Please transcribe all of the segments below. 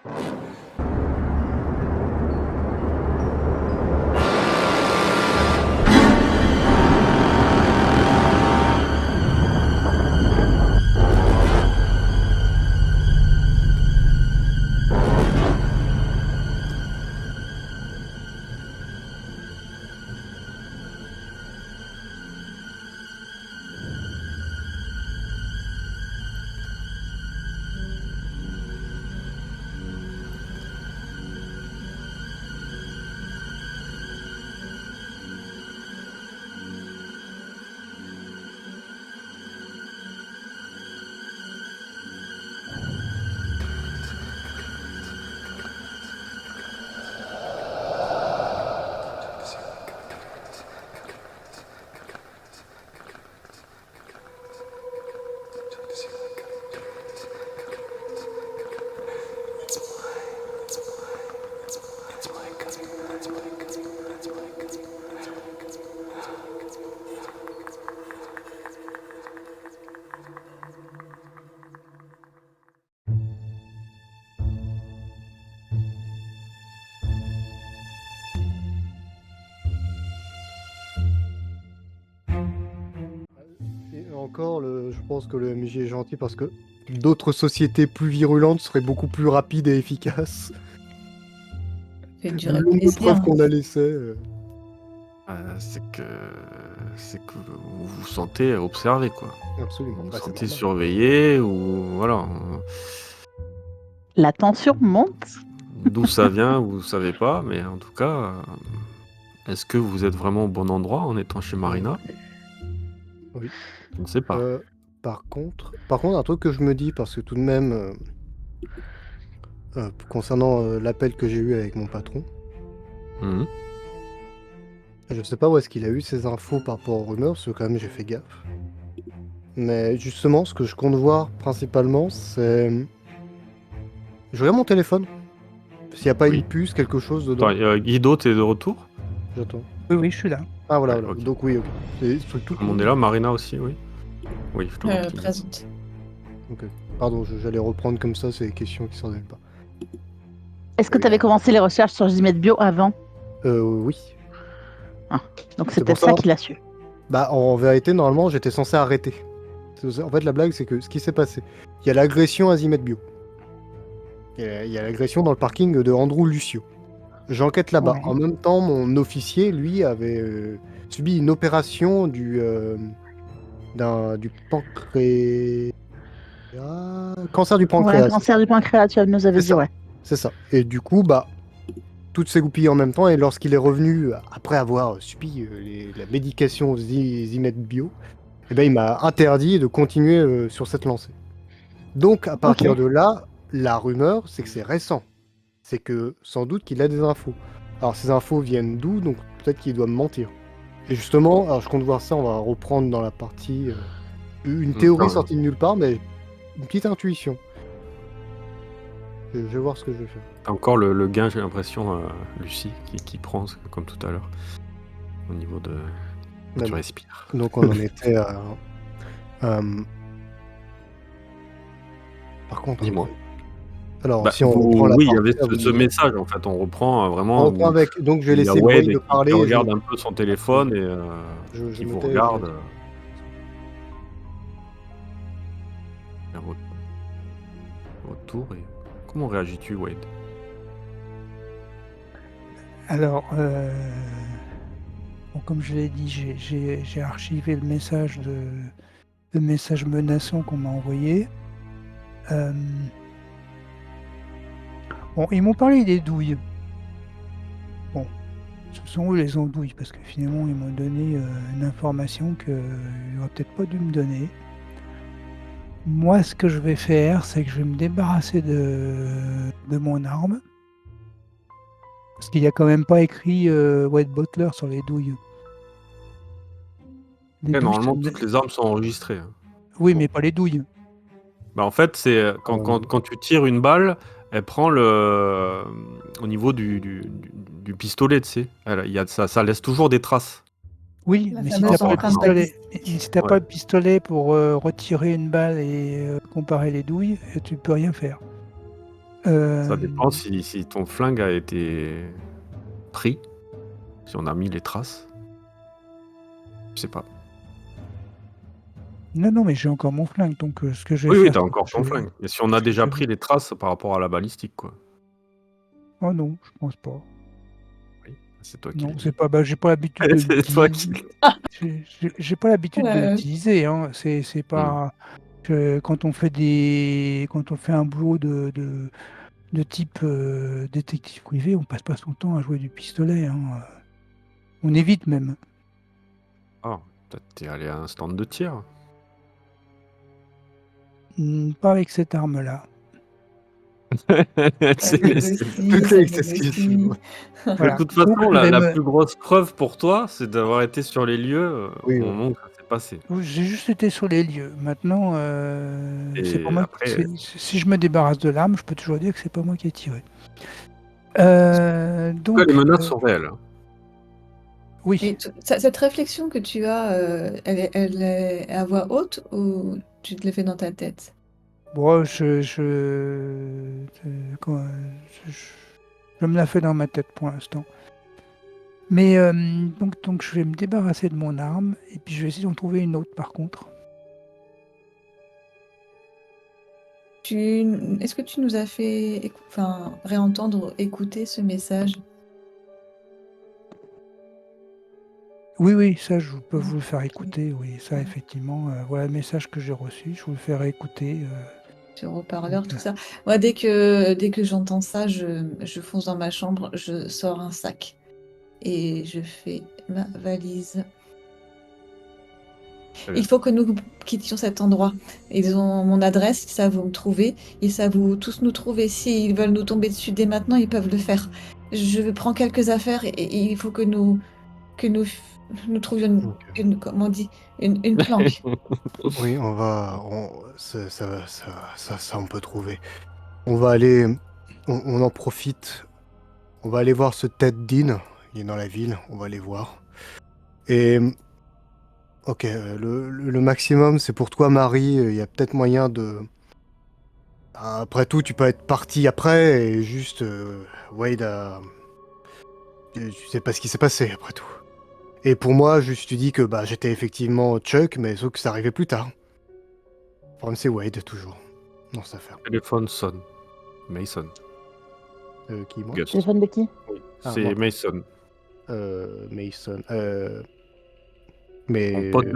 Et encore, je pense que le MJ est gentil parce que d'autres sociétés plus virulentes seraient beaucoup plus rapides et efficaces. Fait Vu dur le avec nombre de plaisir. preuves qu'on a laissées. C'est que vous vous sentez observé, quoi. Absolument. Vous vous Bah, c'est sentez normal. surveillé, ou voilà. La tension monte. D'où ça vient, vous savez pas, mais en tout cas, est-ce que vous êtes vraiment au bon endroit en étant chez Marina? Oui. Je ne sais pas. Par contre, un truc que je me dis, parce que tout de même, concernant l'appel que j'ai eu avec mon patron, Mhm. je sais pas où est-ce qu'il a eu ces infos par rapport aux rumeurs, parce que quand même j'ai fait gaffe. Mais justement, ce que je compte voir principalement, c'est... Je regarde mon téléphone. S'il n'y a pas Oui. une puce, quelque chose dedans. Attends, Guido, t'es de retour? J'attends. Oui, je suis là. Ah voilà, Ouais, voilà. ok. Donc oui, ok. C'est ce truc tout Tout le monde est là, Marina aussi, oui. Oui, je te vois. Présente. Ok. Pardon, j'allais reprendre comme ça ces questions qui s'en viennent pas. Est-ce que Oui. tu avais commencé les recherches sur Gmet Bio avant? Oui. Donc C'est c'est pour peut-être ça. ça qu'il a su. Bah en vérité, normalement, j'étais censé arrêter. En fait, la blague, c'est que ce qui s'est passé, il y a l'agression à Zimet Bio. Il y a l'agression dans le parking de Andrew Lucio. J'enquête là-bas. Ouais. En même temps, mon officier, lui, avait subi une opération du pancréas. Cancer du Ouais, pancréas. cancer du pancréas, tu nous avais C'est dit, ça. ouais. C'est ça. Et du coup, bah, tout s'est goupillé en même temps. Et lorsqu'il est revenu, après avoir subi la médication Zimet Bio, eh ben, il m'a interdit de continuer sur cette lancée. Donc, à partir de là, la rumeur, c'est que c'est récent. C'est que, sans doute, qu'il a des infos. Alors, ces infos viennent d'où? Donc, peut-être qu'il doit me mentir. Et justement, alors je compte voir ça, on va reprendre dans la partie une théorie sortie de nulle part, mais une petite intuition. Je vais voir ce que je vais faire. T'as encore le gain, j'ai l'impression, Lucie, qui prend, comme tout à l'heure, au niveau de... Quand tu respires. Donc on en était à... Par contre... Dis-moi. Alors, si on reprend la oui, il y partie, avait ce message, en fait. On reprend vraiment... On reprend avec... Donc je vais il y a laisser Wade Wade parler. qui regarde un peu son téléphone et qui vous regarde. Retour et... Comment réagis-tu, Wade? Alors, bon, comme je l'ai dit, j'ai archivé le message menaçant qu'on m'a envoyé. Bon, ils m'ont parlé des douilles. Bon, ce sont eux les andouilles, parce que finalement, ils m'ont donné une information qu'ils n'auraient peut-être pas dû me donner. Moi, ce que je vais faire, c'est que je vais me débarrasser de mon arme. Parce qu'il n'y a quand même pas écrit Wade Butler sur les douilles. Normalement, toutes les armes sont enregistrées. Hein. Oui, mais pas les douilles. Bah, en fait, c'est quand tu tires une balle, elle prend au niveau du pistolet, tu sais. Ça laisse toujours des traces. Oui, mais si t'as pas le pistolet pour retirer une balle et comparer les douilles, tu peux rien faire. Ça dépend si ton flingue a été pris, si on a mis les traces. Je sais pas. Non, mais j'ai encore mon flingue, donc ce que je vais Oui, faire, t'as c'est encore que ton je vais- flingue. Mais si on a ce que déjà je pris les traces par rapport à la balistique, quoi. Oh non, je pense pas. Oui, c'est toi qui Non, le c'est dis. pas. Bah, j'ai pas l'habitude de C'est toi qui l'utiliser. J'ai pas l'habitude de Ouais. l'utiliser. Hein. C'est pas. Quand on fait quand on fait un boulot de type détective privé, on passe pas son temps à jouer du pistolet. Hein. On évite même. Ah, t'es allé à un stand de tir. Pas avec cette arme-là. Ça négocie, Toutes ça les négocie. excuses. Voilà. De toute Donc, façon, je vais la me- plus grosse preuve pour toi, c'est d'avoir été sur les lieux au Oui, moment où ça s'est passé. J'ai juste été sur les lieux. Maintenant, c'est pas Et moi. après, Si je me débarrasse de l'arme, je peux toujours dire que c'est pas moi qui ai tiré. en tout cas, les Donc, menaces sont réelles. oui. Et cette réflexion que tu as, elle est à voix haute ou tu te l'as fait dans ta tête? Bon, comment- je me la fais dans ma tête pour l'instant. Mais donc, je vais me débarrasser de mon arme et puis je vais essayer d'en trouver une autre par contre. Est-ce que tu nous as fait réentendre, écouter ce message? Oui, ça, je peux vous le faire écouter. Oui, ça, effectivement. Voilà le message que j'ai reçu. Je vous le ferai écouter. Sur haut-parleur, Donc, tout ça. Moi, dès que j'entends ça, je fonce dans ma chambre, je sors un sac et je fais ma valise. Très bien. Il faut que nous quittions cet endroit. Ils ont mon adresse, ils savent où me trouver, ils savent où tous nous trouver. S'ils veulent nous tomber dessus dès maintenant, ils peuvent le faire. Je prends quelques affaires et il faut que nous trouvions comment on dit, une planque. Oui, ça, on peut trouver. On va aller, on en profite. On va aller voir ce Ted Dean. Il est dans la ville. On va aller voir. Et ok, le maximum, c'est pour toi, Marie. Il y a peut-être moyen de. Après tout, tu peux être parti après et juste Wade a. Tu sais pas ce qui s'est passé après tout. Et pour moi, juste tu dis que bah j'étais effectivement Chuck, mais sauf que ça arrivait plus tard. Le problème c'est Wade toujours dans cette affaire. Téléphone sonne. Mason. Qui moi Gus. Téléphone de qui? Ah, C'est moi. Mason. Mason. Mon Mais. pote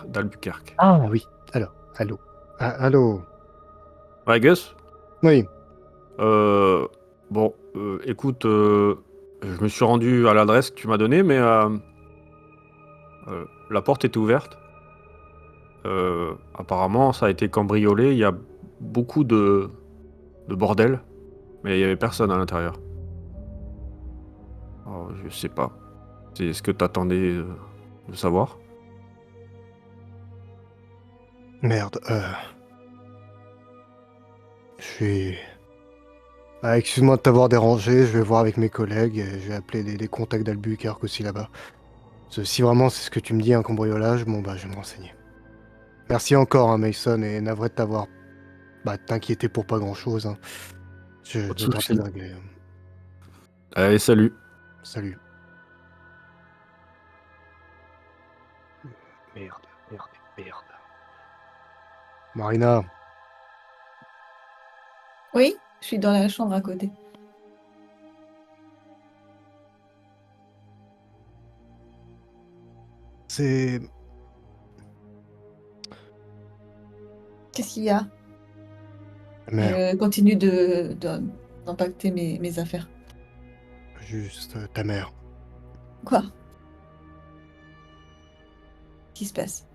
d'Albuquerque. Ah oui. Alors, allô. Ah, allô. Ouais, Gus? Oui. Bon, écoute, je me suis rendu à l'adresse que tu m'as donnée, mais la porte était ouverte. Apparemment, ça a été cambriolé. Il y a beaucoup de bordel, mais il n'y avait personne à l'intérieur. Alors, je sais pas. C'est ce que t'attendais de savoir? Merde. Je suis. Ah, excuse-moi de t'avoir dérangé. Je vais voir avec mes collègues. Et je vais appeler les contacts d'Albuquerque aussi là-bas. Si vraiment c'est ce que tu me dis, un cambriolage, bon bah je vais me renseigner. Merci encore, hein, Mason, et navré de t'avoir t'inquiéter pour pas grand-chose. Hein. Je Pas de vais tenter soucis. de régler. Allez, salut. Salut. Merde. Marina, Oui, je suis dans la chambre à côté. c'est... Qu'est-ce qu'il y a? Merde, Je continue d'empacter mes affaires. juste ta mère. Quoi? Qu'est-ce qui se passe?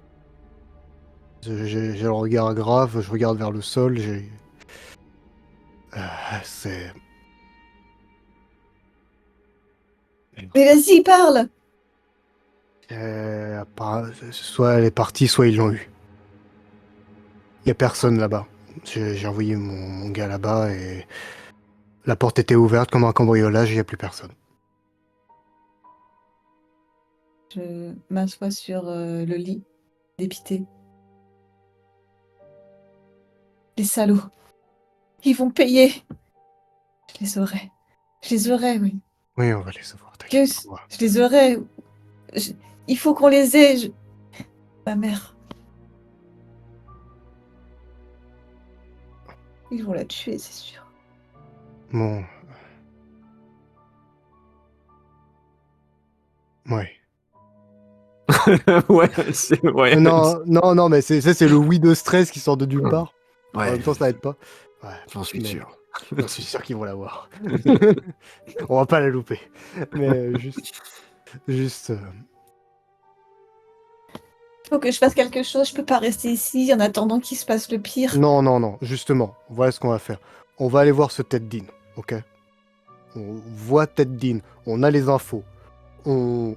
J'ai le regard grave, je regarde vers le sol, j'ai... c'est... Mais vas-y, parle! Soit elle est partie, soit ils l'ont eu. Il y a personne là-bas. J'ai envoyé mon gars là-bas et... La porte était ouverte comme un cambriolage, il n'y a plus personne. Je m'assois sur le lit, dépité. Les salauds! Ils vont payer! Je les aurai. Je les aurai, oui. Oui, on va les savoir, t'inquiète Gus, pas. je les aurai. Je- Il faut qu'on les ait. Ma mère. Ils vont la tuer, c'est sûr. Bon. Ouais. Ouais, ouais. Non, mais c'est le oui de stress qui sort de nulle part. En Ouais, même temps, ça aide pas. Ouais, j'en suis mais sûr. j'en suis sûr qu'ils vont l'avoir. On va pas la louper. Mais juste. Faut que je fasse quelque chose. Je peux pas rester ici en attendant qu'il se passe le pire. Non, justement, voilà ce qu'on va faire. On va aller voir ce Ted Dean, ok? On voit Ted Dean, on a les infos, on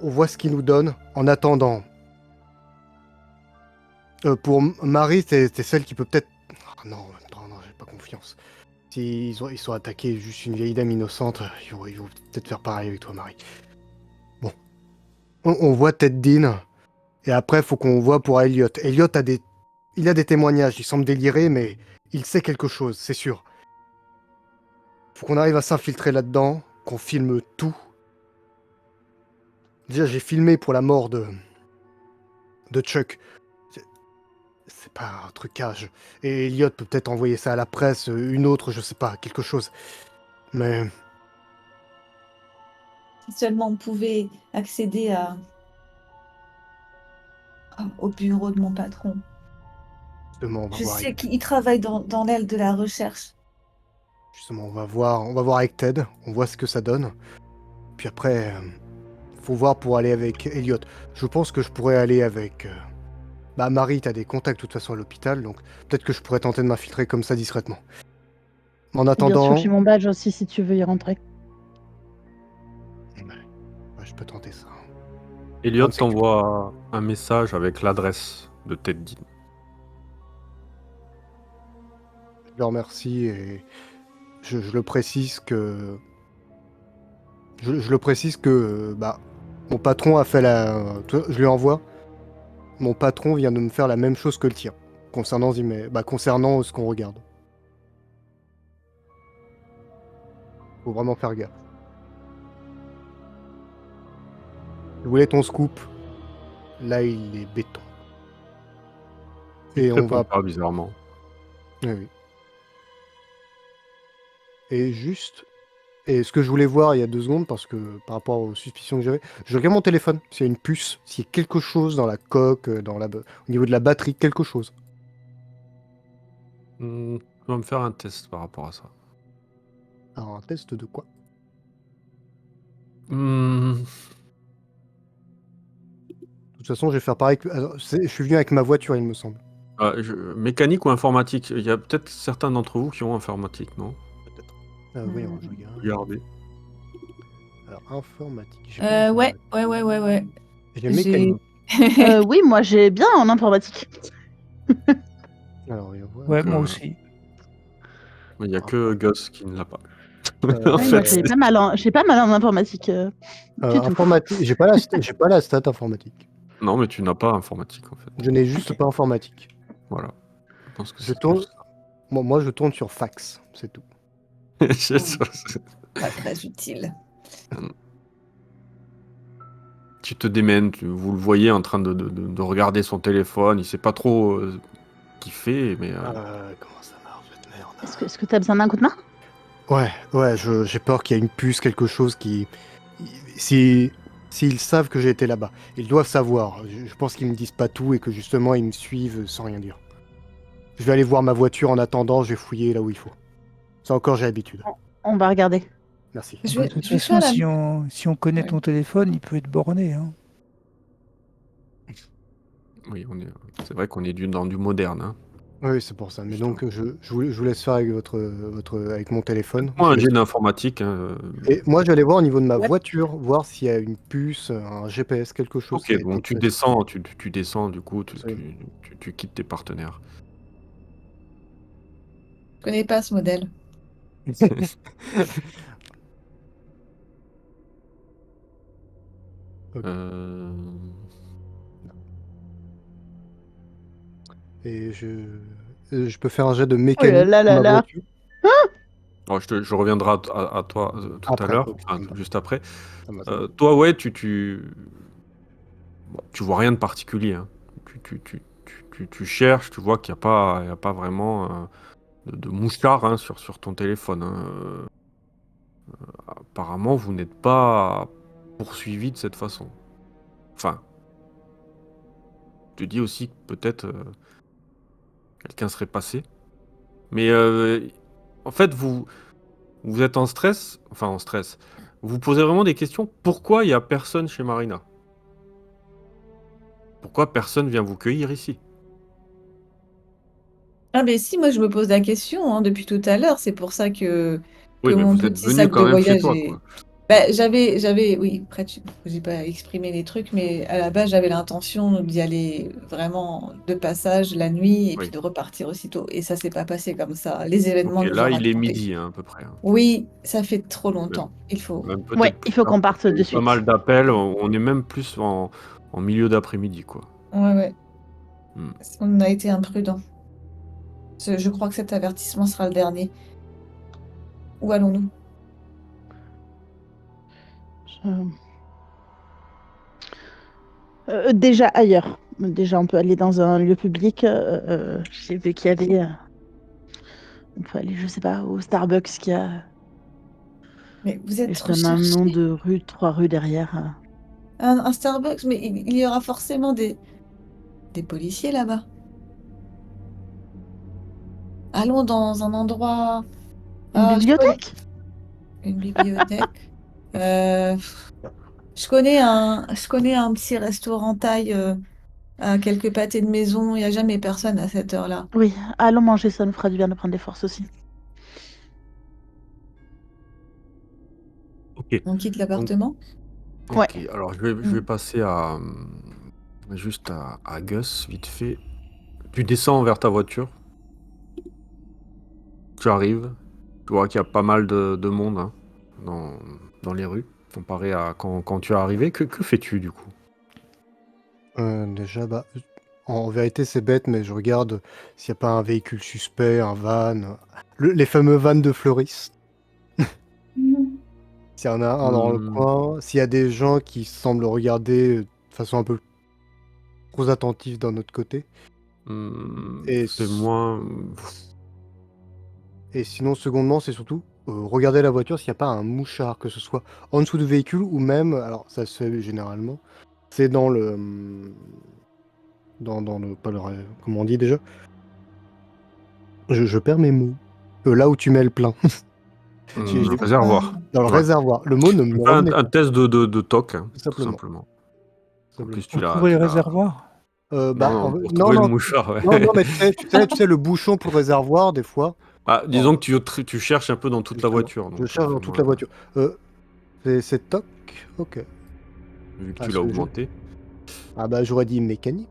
voit ce qu'il nous donne. En attendant, pour Marie, c'est celle qui peut peut-être. Ah non, j'ai pas confiance. Ils sont attaqués juste une vieille dame innocente, ils vont peut-être faire pareil avec toi, Marie. Bon, on voit Ted Dean, et après, faut qu'on voit pour Elliot. Elliot il a des témoignages, il semble délirer, mais il sait quelque chose, c'est sûr. Faut qu'on arrive à s'infiltrer là-dedans, qu'on filme tout. Déjà, j'ai filmé pour la mort de Chuck. C'est pas un trucage. Et Elliot peut peut-être envoyer ça à la presse, une autre, je sais pas, quelque chose. Mais Si seulement on pouvait accéder au bureau de mon patron. justement, on va Je voir sais avec, qu'il travaille dans l'aile de la recherche. justement, on va voir avec Ted. On voit ce que ça donne. Puis après, faut voir pour aller avec Elliot. Je pense que je pourrais aller avec. Bah, Marie, t'as des contacts de toute façon à l'hôpital, donc peut-être que je pourrais tenter de m'infiltrer comme ça discrètement. En Et bien sûr, attendant, j'ai mon badge aussi si tu veux y rentrer. ouais, je peux tenter ça. Elliot Grande sécurité. t'envoie un message avec l'adresse de Ted Dean. Je le remercie et je le précise que. Je le précise que bah, mon patron a fait la. Je lui envoie. Mon patron vient de me faire la même chose que le tien. Concernant ce qu'on regarde. Faut vraiment faire gaffe. Je voulais ton scoop. Là, il est béton. Il Et te on répond va. pas bizarrement. Oui, oui. Et juste. Et ce que je voulais voir il y a 2 secondes, parce que par rapport aux suspicions que j'avais, je regarde mon téléphone, s'il y a une puce, s'il y a quelque chose dans la coque, au niveau de la batterie, quelque chose. Tu vas me faire un test par rapport à ça. Alors, un test de quoi? Hmm, De toute façon, je vais faire pareil. Je suis venu avec ma voiture, il me semble. mécanique ou informatique? Il y a peut-être certains d'entre vous qui ont informatique, non? Peut-être. Voyons, je regarde. Regardez. Alors, informatique. J'ai pas Ouais. informatique. J'ai J'ai- mécanique. Oui, moi j'ai bien en informatique. Alors, voyons voir. Ouais, Donc, moi aussi. il n'y a que Gus qui ne l'a pas. Euh, En Oui, moi fait, j'ai pas mal en informatique. Du tout. informatique. J'ai pas la stat informatique. non, mais tu n'as pas informatique en fait. Je n'ai juste Ok. pas informatique. Voilà. Je pense que Je c'est tourne. plus ça. Moi, je tourne sur fax, c'est tout. C'est ça, c'est- Pas très utile. Tu te démènes, vous le voyez en train de regarder son téléphone, il sait pas trop ce qu'il fait, mais Comment ça marche, cette merde? Est-ce que t'as besoin d'un coup de main? Ouais, j'ai peur qu'il y ait une puce, quelque chose qui. Si. S'ils savent que j'ai été là-bas, ils doivent savoir. Je pense qu'ils me disent pas tout et que justement ils me suivent sans rien dire. Je vais aller voir ma voiture en attendant, je vais fouiller là où il faut. Ça encore, j'ai l'habitude. On va regarder. Merci. Je De vais, toute je vais faire façon, la... si on connaît Ouais. ton téléphone, il peut être borné. Hein. oui, c'est vrai qu'on est dans du moderne. Hein. Oui, c'est pour ça. Mais Putain. donc, je vous laisse faire avec avec mon téléphone. Moi, Je un vais- jet d'informatique. Et moi, je vais aller voir au niveau de ma Ouais. voiture, voir s'il y a une puce, un GPS, quelque chose qui a Ok, été donc tu placé. descends, tu descends, du coup, Absolument. tu quittes tes partenaires. Je connais pas ce modèle. Ok. Euh, Et je peux faire un jet de Oh là mécanique là sur là ma là. voiture. Alors, je reviendrai à toi tout à Après, l'heure, ok, enfin, juste après. ça me va, ça me va. Toi, ouais, bon, tu vois rien de particulier. Hein. Tu cherches, tu vois qu'il n'y a pas vraiment de mouchard hein, sur ton téléphone. Hein. Apparemment, vous n'êtes pas poursuivi de cette façon. Enfin, je te dis aussi que peut-être quelqu'un serait passé. Mais en fait, vous êtes en stress. Enfin, en stress. Vous posez vraiment des questions. Pourquoi il n'y a personne chez Marina? Pourquoi personne vient vous cueillir ici? Ah mais si, moi je me pose la question hein, depuis tout à l'heure. C'est pour ça que Oui, mais mon vous êtes petit venu sac de quand même chez voyage toi, est... quoi. Bah, oui, après, j'ai pas exprimé les trucs, mais à la base, j'avais l'intention d'y aller vraiment de passage la nuit et puis Oui. de repartir aussitôt. Et ça s'est pas passé comme ça. Les Ok, événements nous ont là, il est rattrapés. midi, hein, à peu près. Hein. Oui, ça fait trop Même, longtemps. Il faut. même Ouais, peut-être il plus faut tard, qu'on parce parte qu'il y a de eu pas suite. mal d'appels. On est même plus en milieu d'après-midi, quoi. Ouais, ouais. Hmm. On a été imprudents. Je crois que cet avertissement sera le dernier. Où allons-nous? Je- déjà ailleurs. Déjà, on peut aller dans un lieu public. J'ai vu qu'il y avait. On peut aller, je sais pas, au Starbucks qui a. Mais vous êtes Je donne un recherché. nom de rue, 3 rues derrière. Un Starbucks, mais il y aura forcément des policiers là-bas. Allons dans un endroit. Une Ah, bibliothèque? une bibliothèque. Euh, je connais un petit restaurant thaï à quelques pâtés de maison. Il n'y a jamais personne à cette heure-là. Oui, allons manger, ça nous fera du bien de prendre des forces aussi. Ok. On quitte Donc, l'appartement. Ouais. ok. Alors, je vais Hmm. passer juste à Gus, vite fait. Tu descends vers ta voiture. Tu arrives. Tu vois qu'il y a pas mal de monde hein, dans, dans les rues, comparé à quand tu es arrivé. Que fais-tu, du coup? Déjà, bah, en vérité, c'est bête, mais je regarde s'il n'y a pas un véhicule suspect, un van, les fameux vans de fleuristes. S'il y en a un dans le Hmm, coin, s'il y a des gens qui semblent regarder de façon un peu trop attentive d'un autre côté. Et, c'est moins... et sinon, secondement, c'est surtout regarder la voiture s'il n'y a pas un mouchard, que ce soit en dessous du véhicule ou même, alors ça se fait généralement, c'est dans le... dans le... pas le... comment on dit déjà? Je perds mes mots. Là où tu mets le plein. Le réservoir. Dans le Ouais. réservoir. Le mot ne me Fais revenait un pas, test de TOC, hein, tout tout simplement. simplement. En Simplement. plus, Pour trouver le réservoir? Bah, Non, pour non, trouver le non, mouchard, ouais. non, non, mais tu sais, le bouchon pour le réservoir, des fois. Ah, Oh, disons que tu cherches un peu dans toute la justement, voiture. je Donc, cherche dans toute la voiture. C'est toc. Ok. vu que Ah, tu l'as ce jeu. augmenté. Ah bah j'aurais dit mécanique,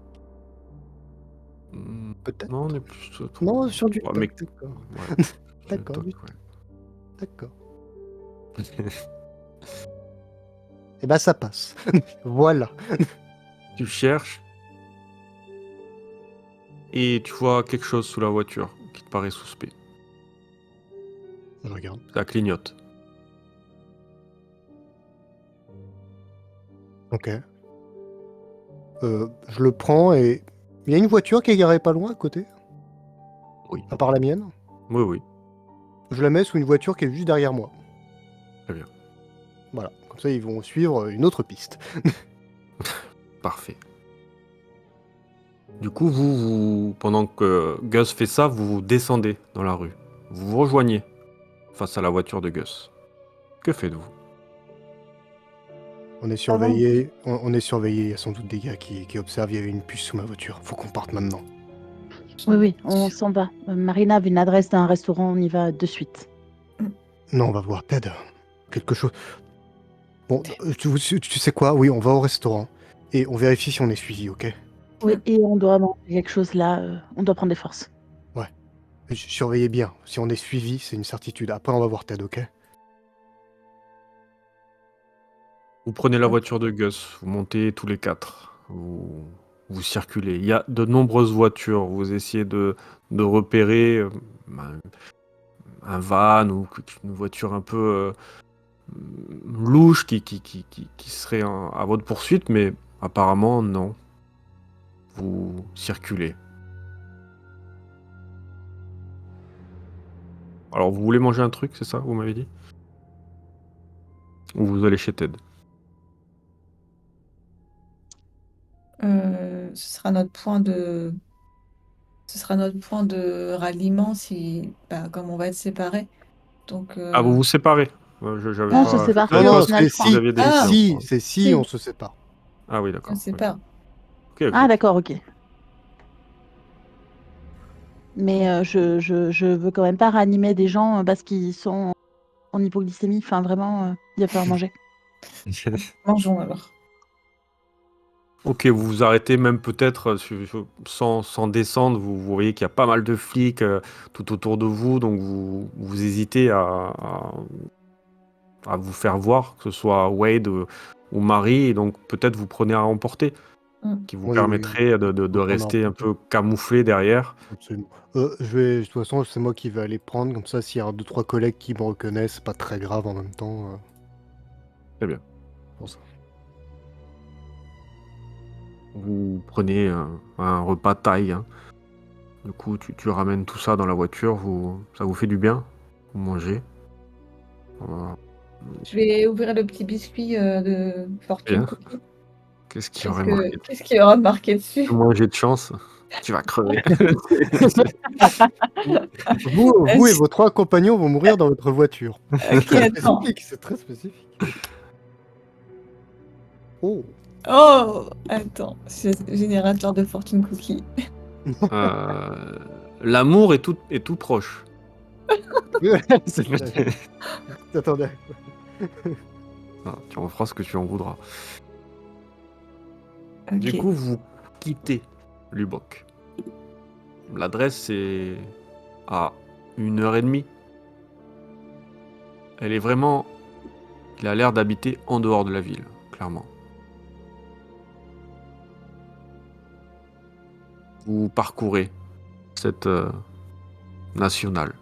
Hmm, peut-être. non, on est plus Non, sur du ouais, toc, d'accord. ouais, sur le D'accord, TOC, du ouais. d'accord. Et bah ça passe. Voilà. Tu cherches et tu vois quelque chose sous la voiture qui te paraît suspect. Je regarde. Ça clignote. Ok. Je le prends et... Il y a une voiture qui est garée pas loin à côté, Oui. à part la mienne. Oui, oui. Je la mets sous une voiture qui est juste derrière moi. Très bien. Voilà. Comme ça, ils vont suivre une autre piste. Parfait. Du coup, pendant que Gus fait ça, vous descendez dans la rue. Vous vous rejoignez face à la voiture de Gus. Que faites-vous? On est surveillé. On est surveillé. Il y a sans doute des gars qui observent. Il y avait une puce sous ma voiture. Faut qu'on parte maintenant. Oui, oui, on s'en va. Marina avait une adresse d'un restaurant, on y va de suite. Non, on va voir Ted. Quelque chose. Bon, tu sais quoi? Oui, on va au restaurant. Et on vérifie si on est suivi, ok? Oui, et on doit manger quelque chose là, on doit prendre des forces. Ouais. Surveillez bien. Si on est suivi, c'est une certitude. Après, on va voir Ted, ok? Vous prenez la voiture de Gus, vous montez tous les quatre. Vous circulez. Il y a de nombreuses voitures. Vous essayez de repérer. Ben, un van ou une voiture un peu louche qui serait à votre poursuite, mais apparemment, non. Vous circulez. Alors, vous voulez manger un truc, c'est ça, vous m'avez dit? Ou vous allez chez Ted? Ce sera notre point de... Ce sera notre point de ralliement si, bah, comme on va être séparés. Donc, Ah, vous vous séparez? J'avais On se pas. sépare Non, plus au non, final, c'est je crois. Vous si, aviez c'est décidé Ah, si, ensemble. c'est si si, on se sépare. Ah oui, on d'accord. se sépare. Ok, ok. Ah, d'accord, ok. Mais je veux quand même pas ranimer des gens parce qu'ils sont en hypoglycémie. Enfin, vraiment, il va falloir manger. Mangeons alors. Ok, vous vous arrêtez même peut-être sans descendre. Vous voyez qu'il y a pas mal de flics tout autour de vous, donc vous hésitez à vous faire voir, que ce soit Wade ou Marie, et donc peut-être vous prenez à emporter, Mm. qui vous Oui, oui, permettrait de on prendra un rester un peu. peu camouflé derrière. Absolument. De toute façon, c'est moi qui vais aller prendre, comme ça, s'il y a 2-3 collègues qui me reconnaissent, c'est pas très grave en même temps. Très bien. Pour ça. Vous prenez un repas taille, hein. Du coup, tu ramènes tout ça dans la voiture, ça vous fait du bien, vous mangez. Voilà. Je vais ouvrir le petit biscuit de Fortune Bien. Cookie. Qu'est-ce qu'il y aurait marqué? Qu'est-ce qu'il y aura de marqué dessus? Moins j'ai de chance, tu vas crever. Vous et vos 3 compagnons vont mourir dans votre voiture. Ok, Très attends. spécifique, c'est très spécifique. Oh. Oh, attends. Générateur de Fortune Cookie. L'amour est tout proche. Attendez. Ah, tu en feras ce que tu en voudras. Ok. Du coup, vous quittez Lubbock. L'adresse est à 1h30. Elle est vraiment... Il a l'air d'habiter en dehors de la ville, clairement. Vous parcourez cette nationale.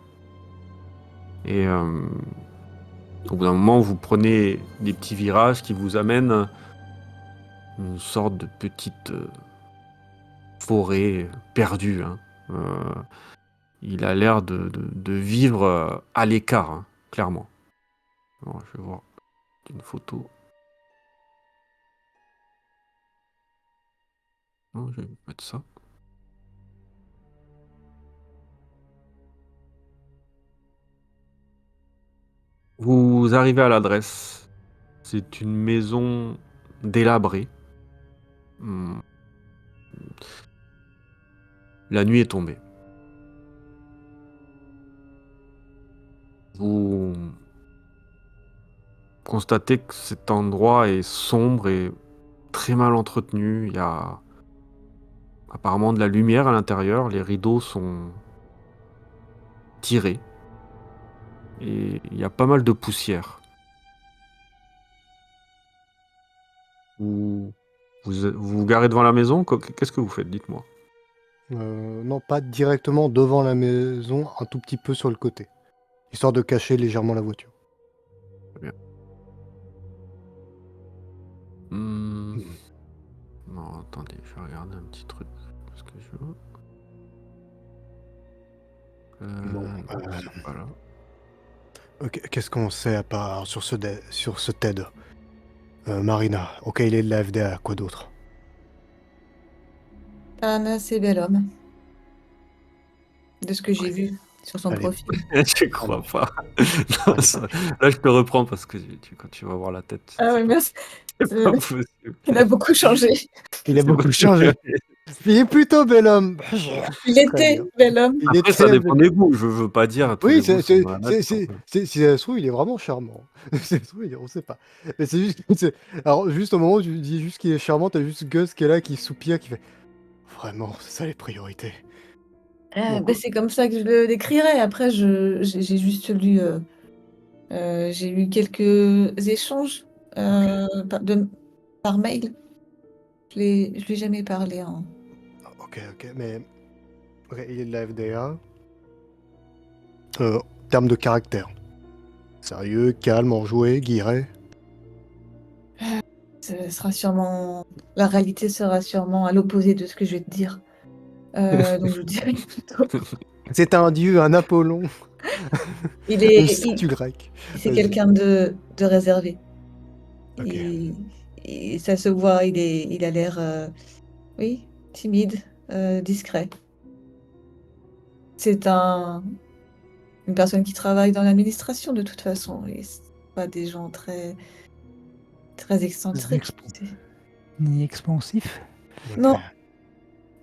Et au bout d'un moment, vous prenez des petits virages qui vous amènent une sorte de petite forêt perdue, hein. Il a l'air de vivre à l'écart, hein, clairement. Alors, je vais voir une photo. Non, je vais mettre ça. Vous arrivez à l'adresse. C'est une maison délabrée. Hmm. La nuit est tombée. Vous constatez que cet endroit est sombre et très mal entretenu. Il y a apparemment de la lumière à l'intérieur. Les rideaux sont tirés. Et il y a pas mal de poussière. Vous vous garez devant la maison? Qu'est-ce que vous faites? Dites-moi. Non, pas directement devant la maison, un tout petit peu sur le côté. Histoire de cacher légèrement la voiture. Très bien. Hmm. Non, attendez, je vais regarder un petit truc. Parce que je veux. Bon, Non, c'est pas là. Ok, qu'est-ce qu'on sait à part sur ce TED? Marina, ok, il est de la FDA, quoi d'autre? Un assez bel homme, de ce que j'ai vu sur son Allez. profil. Je crois pas. Non, là, je te reprends parce que quand tu vas voir la tête, Ah oui, merci. c'est pas possible. Il a beaucoup changé. Il a C'est beaucoup pas changé. possible. Il est plutôt bel homme. Il Très était bien. bel homme. Il Après, ça était dépend bel- des goûts. Je veux pas dire tous Oui, les goûts sont malades. si ça se trouve, il est vraiment charmant. Ça se trouve, on sait pas. Mais c'est juste, alors juste au moment où tu dis juste qu'il est charmant, t'as juste Gus qui est là, qui soupire, qui fait vraiment, c'est ça les priorités. Bon, Bah, c'est comme ça que je le décrirais. Après, j'ai juste lu, j'ai eu quelques échanges par mail. Je lui ai jamais parlé, hein. ok, mais ok, il est de la FDA. termes de caractère. Sérieux, calme, enjoué, guiré. Ce sera sûrement... La réalité sera sûrement à l'opposé de ce que je vais te dire. Donc je dirais plutôt... C'est un dieu, un Apollon, Il une est... statue grecque. C'est Vas-y. quelqu'un de réservé. Ok. Et ça se voit, il a l'air, oui, timide, discret. C'est une personne qui travaille dans l'administration de toute façon. Et c'est pas des gens très excentriques. Ni expansif. Ok. Non,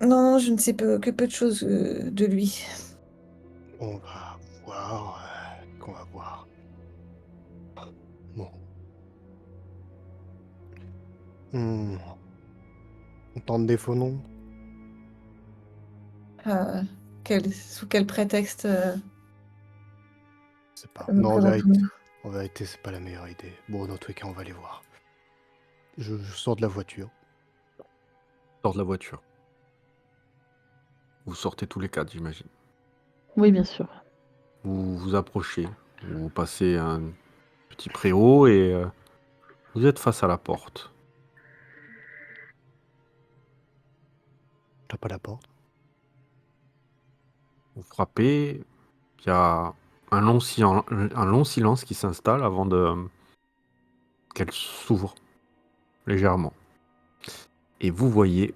non, je ne sais que peu de choses de lui. On va voir. Qu'on va voir. Bon. Hmm. On tente des faux noms. Euh, sous quel prétexte C'est pas. nous Non, présentons-nous? en vérité, c'est pas la meilleure idée. Bon, dans tous les cas, on va les voir. Je sors de la voiture. Sors de la voiture. Vous sortez tous les quatre, j'imagine. Oui, bien sûr. Vous vous approchez. Vous passez un petit préau et vous êtes face à la porte. T'as pas la porte. Vous frappez. Il y a un long silence qui s'installe avant qu'elle s'ouvre légèrement. Et vous voyez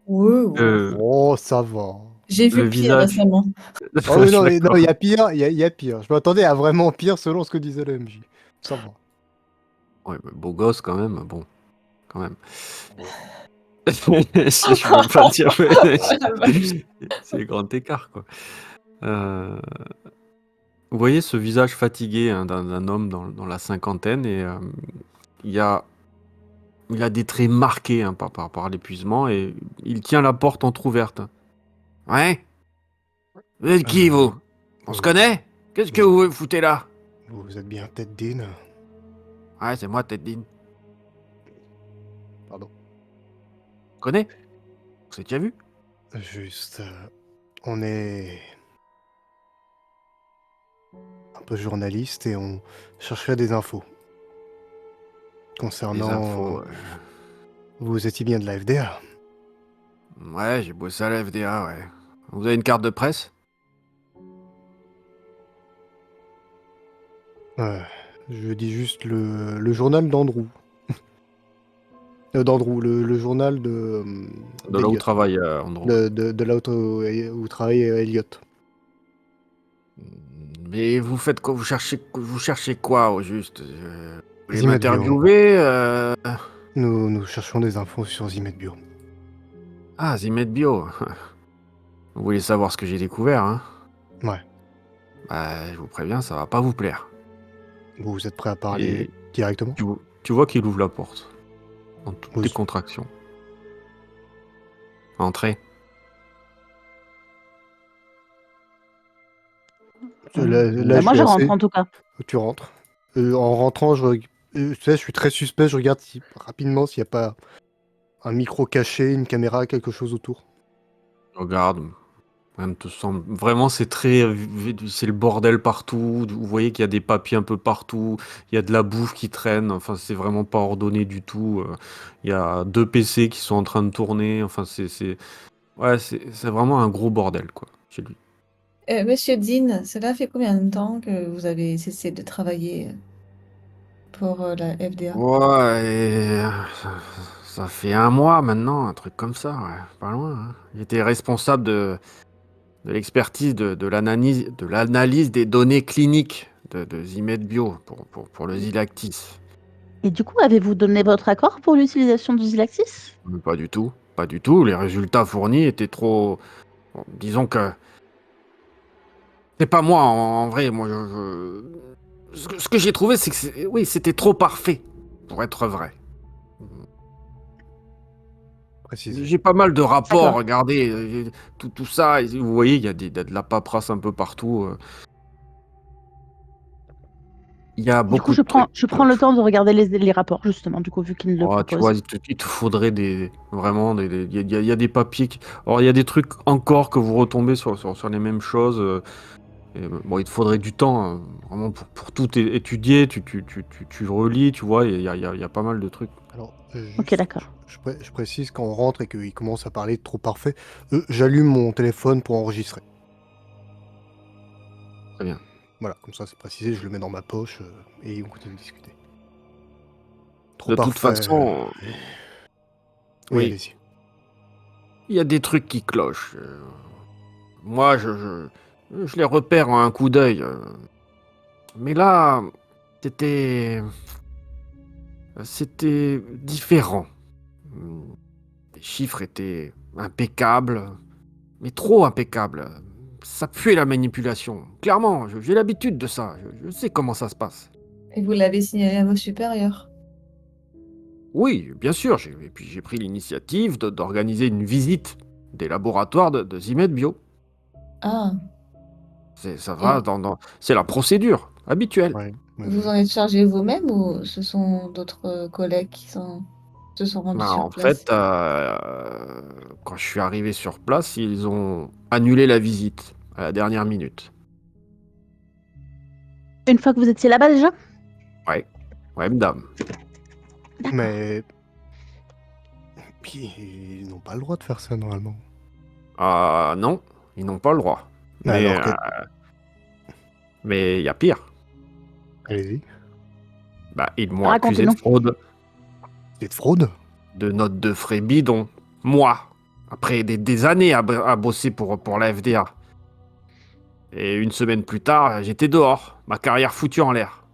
Ouais, ouais. Oh, ça va. J'ai vu le pire visage. récemment. Oh oui, non, mais non, D'accord. il y a pire, il y a pire. Je m'attendais à vraiment pire selon ce que disait le MJ. Ça va. Ouais, bah, beau gosse quand même. Bon, quand même. Je veux pas dire. C'est le grand écart, quoi. Vous voyez ce visage fatigué hein, d'un homme dans la cinquantaine et il a des traits marqués hein, par l'épuisement et il tient la porte entrouverte. Ouais. Vous êtes qui, vous? On se connaît? Qu'est-ce que vous foutez là? Vous êtes bien Ted Dean. Ouais, c'est moi, Ted Dean. Pardon. On connaît? On s'est déjà vu? Juste, on est un peu journaliste et on chercherait des infos. Concernant... Les infos. Vous étiez bien de la FDA. Ouais, j'ai bossé à la FDA, ouais. Vous avez une carte de presse? Je dis juste le journal d'Andrew. D'Andrew, le journal de... De là où d'Eliott. travaille Andrew. De là où travaille Elliot. Mais vous faites quoi? Vous cherchez quoi au juste? Vous voulez Zimet Bio. m'interviewer Nous cherchons des infos sur Zimet Bio. Ah, Zimet Bio. Vous voulez savoir ce que j'ai découvert, hein? Ouais. Bah, je vous préviens, ça va pas vous plaire. Vous êtes prêt à parler Et directement? tu vois qu'il ouvre la porte. En toutes Oui. décontraction. Entrez. Là, Moi, suis je rentre assez- en tout cas. Tu rentres. En rentrant, tu sais, je suis très suspect. Je regarde rapidement s'il n'y a pas un micro caché, une caméra, quelque chose autour. Regarde. Rien ne te semble. Vraiment, c'est le bordel partout. Vous voyez qu'il y a des papiers un peu partout. Il y a de la bouffe qui traîne. Enfin, c'est vraiment pas ordonné du tout. Il y a 2 PC qui sont en train de tourner. Enfin, ouais, c'est vraiment un gros bordel, quoi, chez lui. Monsieur Dean, cela fait combien de temps que vous avez cessé de travailler pour la FDA? Ouais, ça fait 1 mois maintenant, un truc comme ça, ouais, pas loin. Hein. J'étais responsable de l'expertise de l'analyse des données cliniques de Zimet Bio pour le Zilactis. Et du coup, avez-vous donné votre accord pour l'utilisation du Zilaxis? Mais pas du tout, pas du tout. Les résultats fournis étaient trop. Bon, disons que c'est pas moi en vrai. Moi, ce que j'ai trouvé, c'est que oui, c'était trop parfait pour être vrai. Précisé. J'ai pas mal de rapports, D'accord. regardez, tout ça. Vous voyez, il y a de la paperasse un peu partout. il y a Du coup, beaucoup je de trucs. prends le temps de regarder les rapports, justement, du coup, vu qu'il me le Oh, tu propose. vois, il te faudrait vraiment il y a des papiers. Alors, il y a des trucs encore que vous retombez sur les mêmes choses. Bon, il te faudrait du temps hein, vraiment pour tout étudier. Tu relis, tu vois, il y a pas mal de trucs. Alors, Ok, juste, d'accord. je précise quand on rentre et qu'il commence à parler de trop parfait, j'allume mon téléphone pour enregistrer. Très bien. Voilà, comme ça c'est précisé, je le mets dans ma poche et on continue de discuter. Trop De toute parfait. façon, Oui, oui, allez-y. il y a des trucs qui clochent. Moi, je les repère en un coup d'œil. Mais là, c'était, c'était différent. Les chiffres étaient impeccables, mais trop impeccables. Ça puait la manipulation. Clairement, j'ai l'habitude de ça. Je sais comment ça se passe. Et vous l'avez signalé à vos supérieurs. Oui, bien sûr. Et puis j'ai pris l'initiative d'organiser une visite des laboratoires de Zimed Bio. Ah, Ça va et c'est la procédure habituelle. Ouais, ouais, vous ouais. en êtes chargé vous-même ou ce sont d'autres collègues qui se sont rendus Ben, sur en place? fait, quand je suis arrivé sur place, ils ont annulé la visite à la dernière minute. Une fois que vous étiez là-bas déjà? Ouais, ouais, madame. D'accord. Mais puis ils n'ont pas le droit de faire ça normalement. Ah non, ils n'ont pas le droit. Mais Alors, mais il y a pire. allez-y. Bah, ils m'ont accusé de Racontez-nous. fraude, C'est de fraude? de notes de frais bidons. Moi, après des années à bosser pour la FDA. Et une semaine plus tard, j'étais dehors, ma carrière foutue en l'air.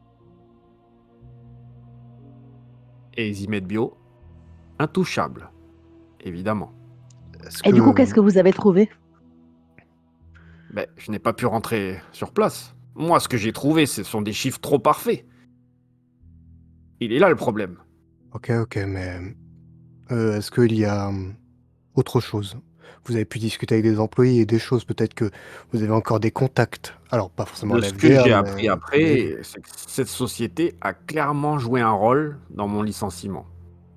Et Zimed Bio, intouchable, évidemment. Est-ce Et du coup, que qu'est-ce que vous avez trouvé? Ben, je n'ai pas pu rentrer sur place. Moi, ce que j'ai trouvé, ce sont des chiffres trop parfaits. Il est là le problème. ok, mais est-ce qu'il y a autre chose? Vous avez pu discuter avec des employés et des choses, peut-être que vous avez encore des contacts. Alors, pas forcément à De la ce que FDA, j'ai mais appris vous avez vu. après, c'est que cette société a clairement joué un rôle dans mon licenciement.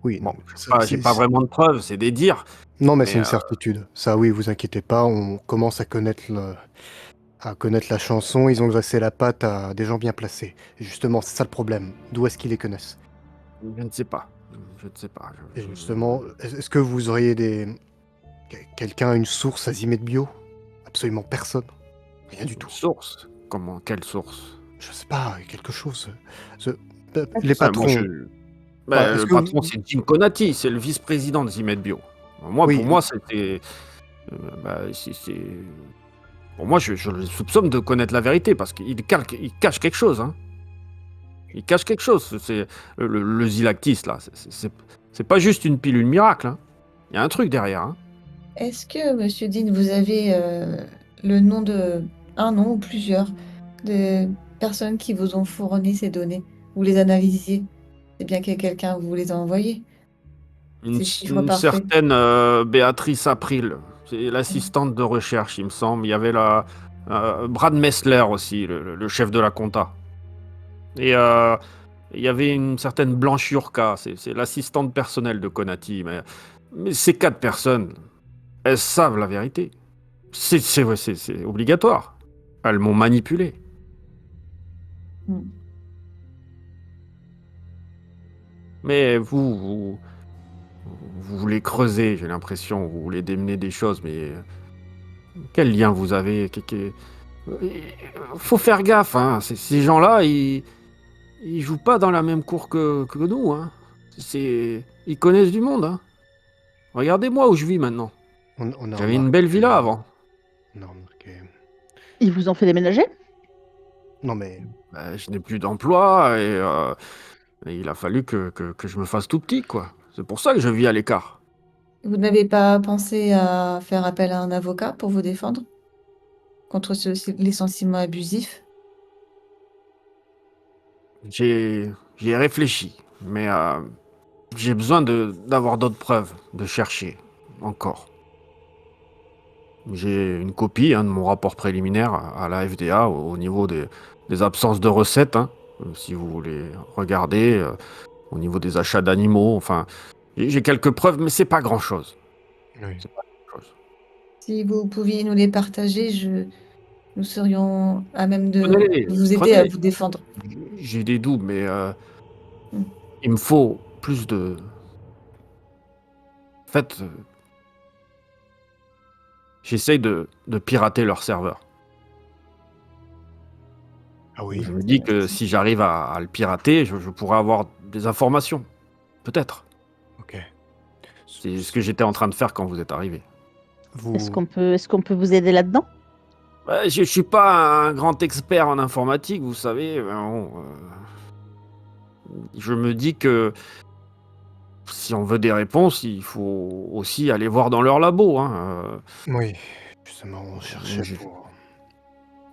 Oui, non, Bon, mais j'ai pas vraiment de preuves, c'est des dires, non, mais c'est mais une certitude. Ça, oui, vous inquiétez pas, on commence à connaître la chanson. Ils ont graissé la patte à des gens bien placés. Et justement, c'est ça le problème. D'où est-ce qu'ils les connaissent? je ne sais pas. Je ne sais pas. Et justement, est-ce que vous auriez quelqu'un, une source à Zimed Bio? Absolument personne. Rien du tout. Une source? Comment? Quelle source? Je sais pas, quelque chose. Ce- Pas Les Ça, moi, patrons. Bah, est-ce le que patron, c'est Jim Conati, c'est le vice-président de Zimed Bio. Pour oui, moi, c'était. Pour moi, je le soupçonne de connaître la vérité parce qu'il il cache quelque chose. Hein. Il cache quelque chose. C'est le Zilactis, là. C'est pas juste une pilule miracle. Hein. Il y a un truc derrière. Hein. Est-ce que, Monsieur Dean, vous avez le nom de un nom ou plusieurs de personnes qui vous ont fourni ces données? Vous les analysiez? C'est bien que quelqu'un vous les a envoyés, ces chiffres Une parfaits. certaine Béatrice April, c'est l'assistante de recherche, il me semble. Il y avait Brad Messler aussi, le chef de la compta. Et il y avait une certaine Blanche Yurka, c'est l'assistante personnelle de Conati. Mais ces quatre personnes, elles savent la vérité. Ouais, c'est obligatoire. Elles m'ont manipulé. Hmm. Mais vous voulez creuser, j'ai l'impression. Vous voulez démêler des choses, mais quel lien vous avez? Faut faire gaffe, hein. Ces gens-là, ils jouent pas dans la même cour que nous, hein. Ils connaissent du monde, hein. Regardez-moi où je vis maintenant. on a J'avais une belle remarqué. villa avant. On a remarqué. Ils vous ont fait déménager? Non, mais Bah, je n'ai plus d'emploi et il a fallu que je me fasse tout petit, quoi. C'est pour ça que je vis à l'écart. Vous n'avez pas pensé à faire appel à un avocat pour vous défendre contre ce licenciement abusif? J'y ai réfléchi, mais j'ai besoin d'avoir d'autres preuves, de chercher encore. J'ai une copie hein, de mon rapport préliminaire à la FDA au niveau des absences de recettes. Hein. si vous voulez regarder, au niveau des achats d'animaux. Enfin, j'ai quelques preuves, mais c'est pas grand-chose. Oui. C'est pas grand-chose. Si vous pouviez nous les partager, nous serions à même de Prenez-les, vous aider à prenez-les. vous défendre. J'ai des doutes, mais Mm. il me faut plus de... En fait, j'essaye de pirater leur serveur. Ah oui. Je me dis que si j'arrive à le pirater, je pourrais avoir des informations. Peut-être. Ok. C'est ce que j'étais en train de faire quand vous êtes arrivé. Est-ce Vous... qu'on peut vous aider là-dedans? Ouais, je suis pas un grand expert en informatique, vous savez. Mais bon, je me dis que si on veut des réponses, il faut aussi aller voir dans leur labo. Hein. Oui, justement, on cherchait j'ai- pour...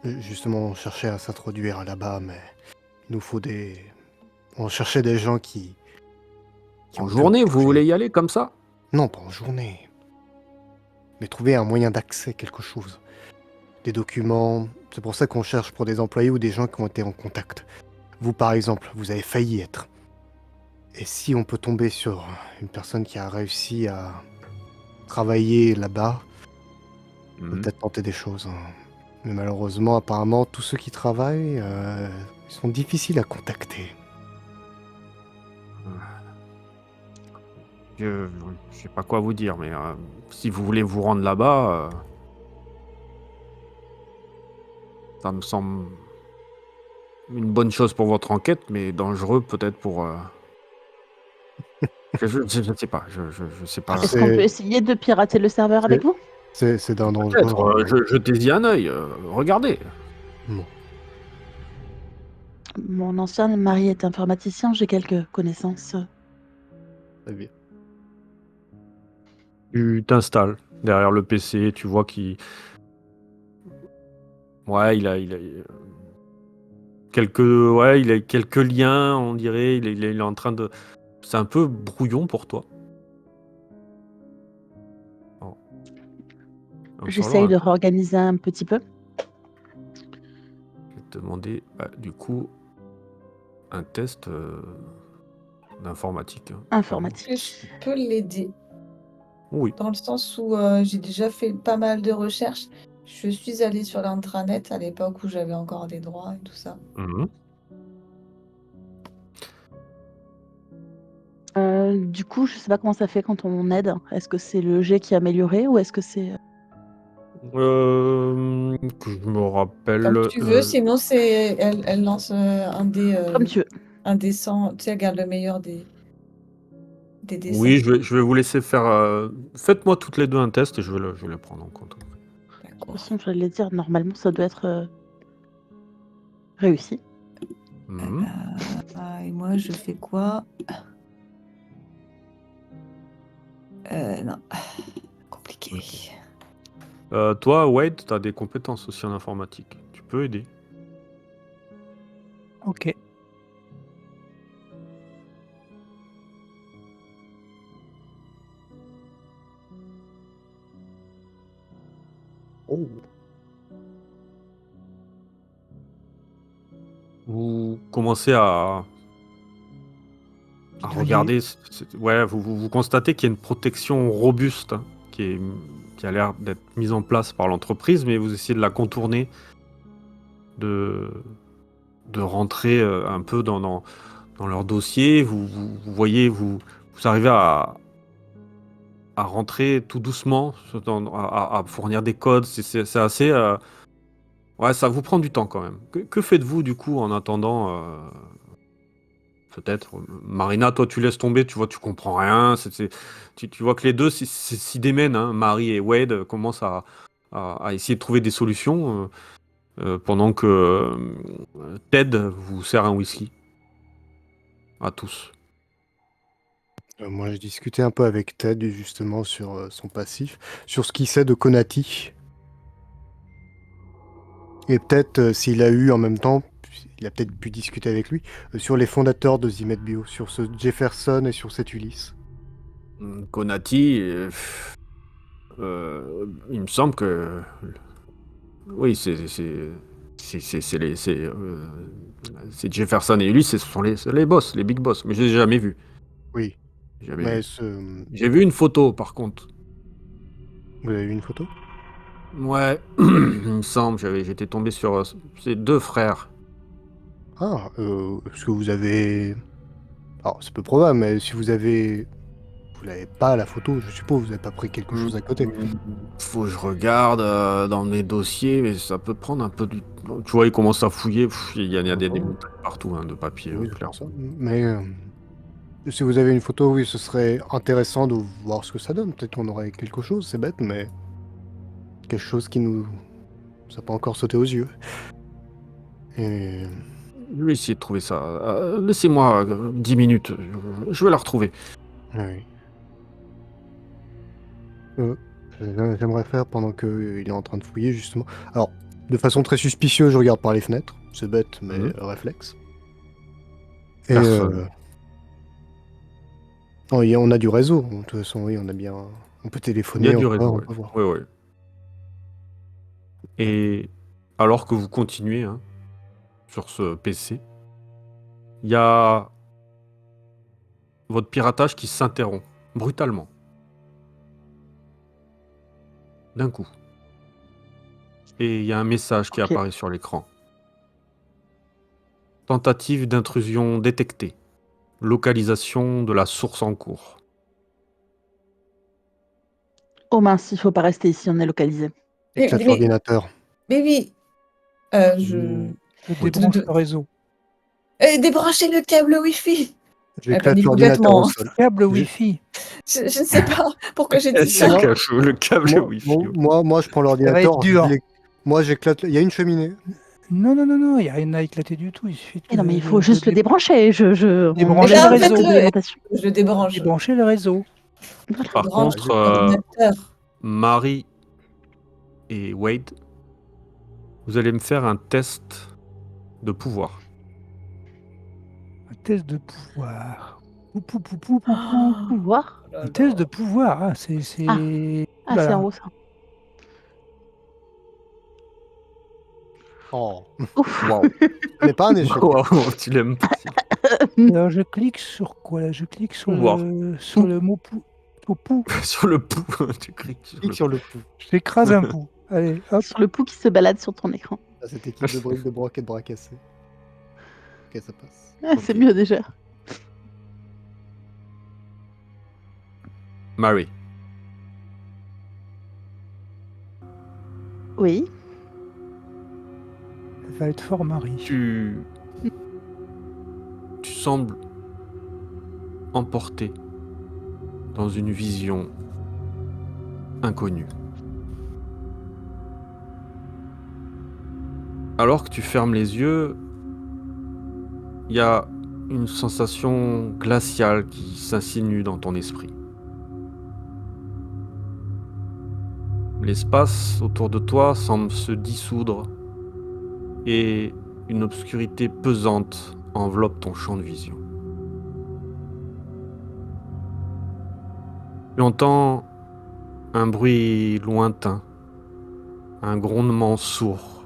Justement, on cherchait à s'introduire là-bas, mais il nous faut des... On cherchait des gens qui En ont pu en journée, vous toucher. voulez y aller comme ça? Non, pas en journée. Mais trouver un moyen d'accès, quelque chose. Des documents. C'est pour ça qu'on cherche pour des employés ou des gens qui ont été en contact. Vous, par exemple, vous avez failli être. Et si on peut tomber sur une personne qui a réussi à travailler là-bas, on peut Mhm. peut-être tenter des choses. Hein. Mais malheureusement, apparemment, tous ceux qui travaillent, ils sont difficiles à contacter. Je sais pas quoi vous dire, mais si vous voulez vous rendre là-bas, ça me semble une bonne chose pour votre enquête, mais dangereux peut-être pour... je sais pas, je sais pas. Est-ce qu'on peut C'est essayer de pirater le serveur avec vous? c'est d'un dangereux. Peut-être, jetez-y un œil, regardez. Bon. Mon ancien mari est informaticien, j'ai quelques connaissances. Très bien. Tu t'installes derrière le PC, tu vois qu'il... Ouais, il a quelques... Ouais, il a quelques liens, on dirait, il est en train de... C'est un peu brouillon pour toi. Oh. Il va J'essaye falloir de réorganiser un petit peu. Je vais te demander, du coup, un test d'informatique. Hein. Informatique. Je peux l'aider Oui. dans le sens où j'ai déjà fait pas mal de recherches. Je suis allée sur l'intranet à l'époque où j'avais encore des droits et tout ça. Mhm. Du coup, je sais pas comment ça fait quand on aide. Est-ce que c'est le jet qui est amélioré ou est-ce que c'est... Que je me rappelle... Comme tu veux, sinon elle lance un dé Comme tu veux. un dé 100, tu sais, elle garde le meilleur des dessins. Oui, je vais vous laisser faire... Faites-moi toutes les deux un test et je vais le prendre en compte. De toute D'accord. façon, je vais le dire, normalement, ça doit être réussi. Mhm. Et moi, je fais quoi? Non. Compliqué. Toi, Wade, tu as des compétences aussi en informatique. Tu peux aider. Ok. Oh. Vous commencez à Bidouiller. regarder. Ouais, vous constatez qu'il y a une protection robuste hein, qui a l'air d'être mise en place par l'entreprise, mais vous essayez de la contourner, de rentrer un peu dans leur dossier. Vous voyez, vous arrivez à rentrer tout doucement, à fournir des codes. C'est assez. Ouais, ça vous prend du temps quand même. Que faites-vous du coup en attendant peut-être Marina, toi tu laisses tomber, tu vois, tu comprends rien. Tu vois que les deux s'y démènent. Hein. Marie et Wade commencent à essayer de trouver des solutions pendant que Ted vous sert un whisky. À tous. Moi, je discutais un peu avec Ted, justement, sur son passif, sur ce qu'il sait de Konati. Et peut-être, s'il a eu en même temps, il a peut-être pu discuter avec lui, sur les fondateurs de Zimet Bio, sur ce Jefferson et sur cet Ulysse. Konati, il me semble que... Oui, c'est c'est Jefferson et lui, ce sont les boss, les big boss. Mais je les ai jamais vus. Oui, Jamais mais vu. J'ai vu une photo, par contre. vous avez vu une photo? Ouais, il me semble, j'étais tombé sur ces 2 frères. Ah, est-ce que vous avez... Alors, c'est peu probable, mais si vous avez... Vous n'avez pas la photo, je suppose, vous n'avez pas pris quelque chose à côté. Faut que je regarde dans mes dossiers, mais ça peut prendre un peu du... Tu vois, il commence à fouiller, il y a des montagnes partout de papier, Oui, c'est clairement. pour ça. Mais si vous avez une photo, oui, ce serait intéressant de voir ce que ça donne. Peut-être qu'on aurait quelque chose, c'est bête, mais quelque chose qui nous a pas encore sauté aux yeux. Et Je vais essayer de trouver ça. Laissez-moi 10 minutes, je vais la retrouver. oui. J'aimerais faire pendant qu'il est en train de fouiller, justement. Alors, de façon très suspicieuse, je regarde par les fenêtres. C'est bête, mais réflexe. Et Personne. oh, on a du réseau. De toute façon, oui, on a bien. On peut Il y a téléphoner, du on réseau, peut voir. ouais. Et alors que vous continuez sur ce PC, il y a votre piratage qui s'interrompt brutalement. D'un coup. Et il y a un message qui Ok. apparaît sur l'écran. Tentative d'intrusion détectée. Localisation de la source en cours. Oh mince, il faut pas rester ici, on est localisé. Éclate Mais- l'ordinateur. Mais oui, Je Oui. débranche le réseau. débranchez le câble Wi-Fi. J'éclate panique l'ordinateur au complètement. sol. Câble Je- Wi-Fi. Je ne sais pas pourquoi j'ai dit C'est ça. le câble Wi-Fi. Moi, je prends Ça va être l'ordinateur. dur. Moi, j'éclate. Il y a une cheminée. Non, il n'y a rien à éclater du tout. Il suffit Mais non, mais il de- faut juste de le débrancher. On Débrancher verra le les réseau. réglementations. Je le débranche. débrancher le réseau. Voilà. Par Branche contre, l'ordinateur. Marie et Wade, vous allez me faire un test de pouvoir. Un test de pouvoir. Pouvoir. Un test de pouvoir. Ah, c'est. Ah, Ouh là c'est là. en haut ça. Oh, Ouf. waouh. Ce n'est pas un échec. Wow, tu l'aimes pas. Alors, je clique sur quoi là? Je clique sur Pouvoir. le mot pou. Pou. Sur le pouls, tu cliques sur Clique le sur le pouls. J'écrase un pou. Allez, hop. Sur le pouls qui se balade sur ton écran. Ah, cette équipe de briques de broc et de bras cassés. Ok, ça passe. Ah, c'est Ok. mieux déjà. Marie, Oui. Ça va être fort, Marie. tu sembles emporté dans une vision inconnue. Alors que tu fermes les yeux, il y a une sensation glaciale qui s'insinue dans ton esprit. L'espace autour de toi semble se dissoudre et une obscurité pesante enveloppe ton champ de vision. Tu entends un bruit lointain, un grondement sourd,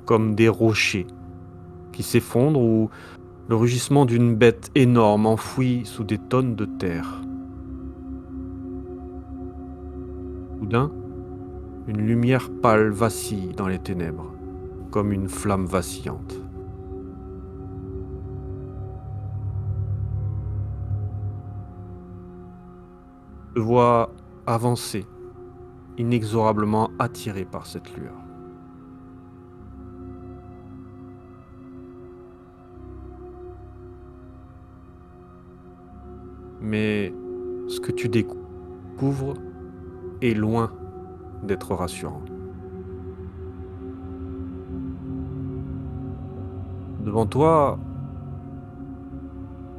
comme des rochers qui s'effondrent ou le rugissement d'une bête énorme enfouie sous des tonnes de terre. Soudain, une lumière pâle vacille dans les ténèbres, comme une flamme vacillante. Tu te vois avancer, inexorablement attiré par cette lueur. Mais ce que tu découvres est loin d'être rassurant. Devant toi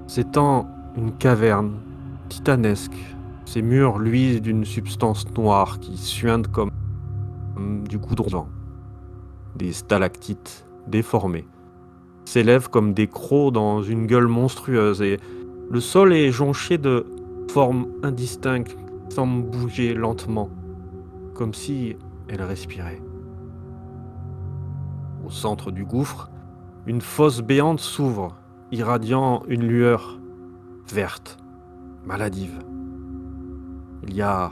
s'étend une caverne titanesque. Ses murs luisent d'une substance noire qui suinte comme du goudron. Des stalactites déformées s'élèvent comme des crocs dans une gueule monstrueuse et le sol est jonché de formes indistinctes qui semblent bouger lentement, comme si elles respiraient. Au centre du gouffre, une fosse béante s'ouvre, irradiant une lueur verte, maladive. Il y a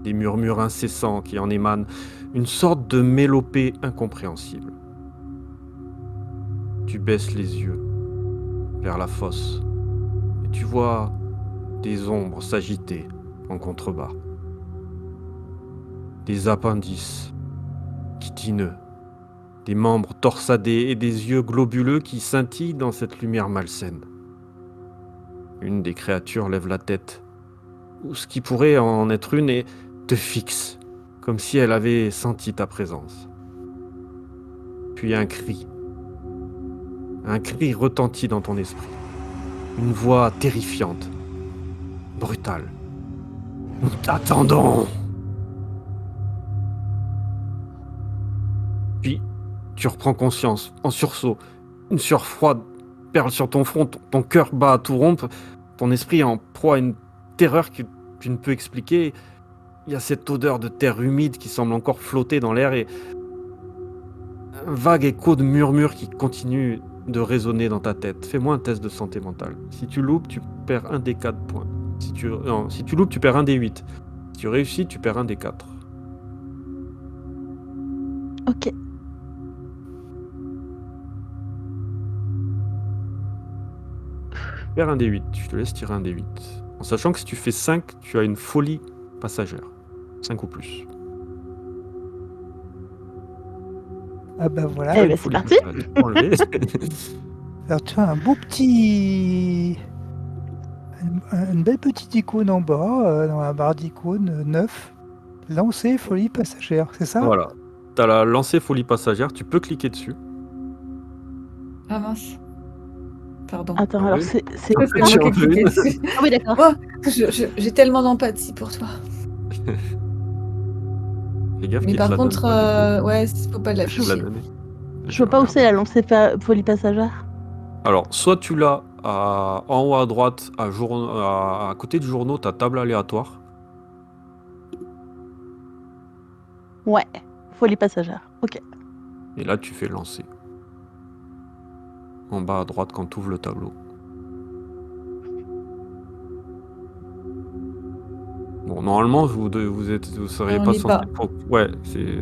des murmures incessants qui en émanent, une sorte de mélopée incompréhensible. Tu baisses les yeux vers la fosse et tu vois des ombres s'agiter en contrebas. Des appendices chitineux, des membres torsadés et des yeux globuleux qui scintillent dans cette lumière malsaine. Une des créatures lève la tête, ou ce qui pourrait en être une, et te fixe, comme si elle avait senti ta présence. Puis un cri retentit dans ton esprit. Une voix terrifiante, brutale. Nous t'attendons! Puis, tu reprends conscience, en sursaut. Une sueur froide perle sur ton front, ton cœur bat à tout rompre, ton esprit en proie à une terreur que tu ne peux expliquer. Il y a cette odeur de terre humide qui semble encore flotter dans l'air et un vague écho de murmures qui continue de résonner dans ta tête. Fais-moi un test de santé mentale. Si tu loupes, tu perds un des 4 points. Si tu loupes, tu perds un des 8. Si tu réussis, tu perds un des 4. Ok. Tu perds un des 8. Je te laisse tirer un des 8. En sachant que si tu fais 5, tu as une folie passagère. 5 ou plus. Ah bah voilà. Eh ben, c'est parti. Alors tu as un beau petit... Une belle petite icône en bas, dans la barre d'icônes, 9. Lancer folie passagère, c'est ça? Voilà. Tu as la lancée folie passagère, tu peux cliquer dessus. Ah mince. Pardon. Attends, Ah alors oui. c'est C'est Ah, moi tu qui ai en veux cliqué une dessus. Ah oui, d'accord. Oh, j'ai tellement d'empathie pour toi. Fais gaffe Mais qu'il te par la donne contre, pas, du coup. ouais, faut pas Il te la l'afficher. donner. Je vois pas où c'est la lancée folie passagère. Alors, soit tu l'as en haut à droite, à côté du journaux, ta table aléatoire. Ouais, folie passagère. Ok. Et là, tu fais lancer. En bas à droite quand tu ouvres le tableau. Bon, normalement, vous seriez On pas l'est censé... pas. Ouais, c'est...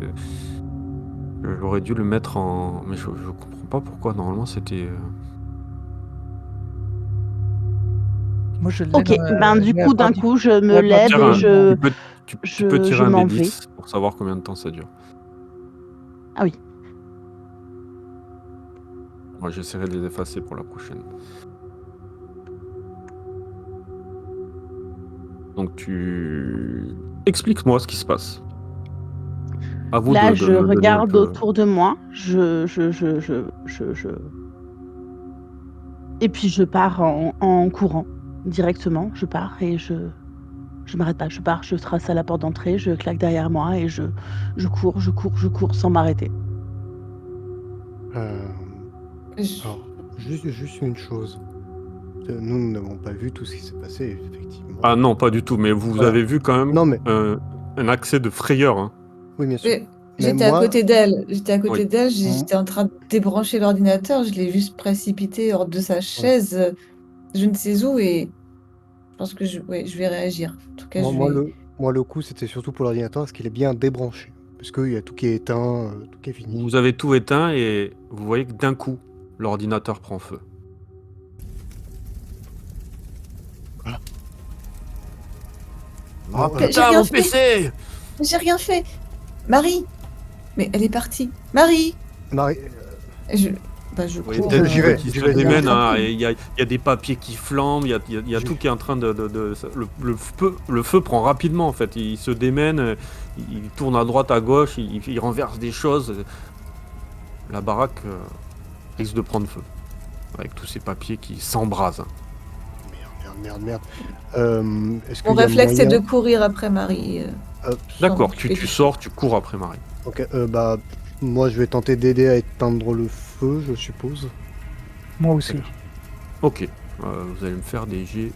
J'aurais dû le mettre en... Mais je comprends pas pourquoi. Normalement, c'était... Moi je l'ai Ok, dans la, ben du la coup, barre d'un coup, je me la barre lève et d'icônes. Tu peux tirer je un m'en des vais. 10 pour savoir combien de temps ça dure. Ah oui. Moi, j'essaierai de les effacer pour la prochaine. Donc, explique-moi ce qui se passe. À vous Là, de je me donner un regarde peu... autour de moi. Et puis je pars en courant directement. Je pars et je m'arrête pas. Je pars, je trace à la porte d'entrée, je claque derrière moi et je cours sans m'arrêter. Je- Alors, juste une chose. Nous n'avons pas vu tout ce qui s'est passé, effectivement. Ah non, pas du tout, mais vous Voilà. avez vu quand même Non, mais un accès de frayeur. Hein. oui, bien sûr. Mais Mais j'étais à moi, côté d'elle. J'étais à côté Oui. d'elle. J'étais en train de débrancher l'ordinateur. Je l'ai juste précipité hors de sa chaise, je ne sais où, et je pense que ouais, je vais réagir. En tout cas, moi, le coup, c'était surtout pour l'ordinateur, parce qu'il est bien débranché. Parce qu'il y a tout qui est éteint, tout qui est fini. Vous avez tout éteint et vous voyez que d'un coup, l'ordinateur prend feu. Voilà. Ah Bon, J'ai putain, rien mon fait. PC! J'ai rien fait. Marie! Mais elle est partie. Marie! Marie, Je Vous voyez cours. peut-être j'y vais, qui j'y se vais. démène, hein, Tranquille. et il y a des papiers qui flambent, il y a J'y tout vais. qui est en train le feu prend rapidement en fait, il se démène, il tourne à droite, à gauche, il renverse des choses. La baraque risque de prendre feu, avec tous ces papiers qui s'embrasent. Hein. Merde. Est-ce Mon qu'il y a réflexe, c'est de moyen... courir après Marie. D'accord, sans tu m'occuper du- sors, tu cours après Marie. Ok, bah, moi, je vais tenter d'aider à éteindre le feu, je suppose. Moi aussi. Ok, vous allez me faire des jets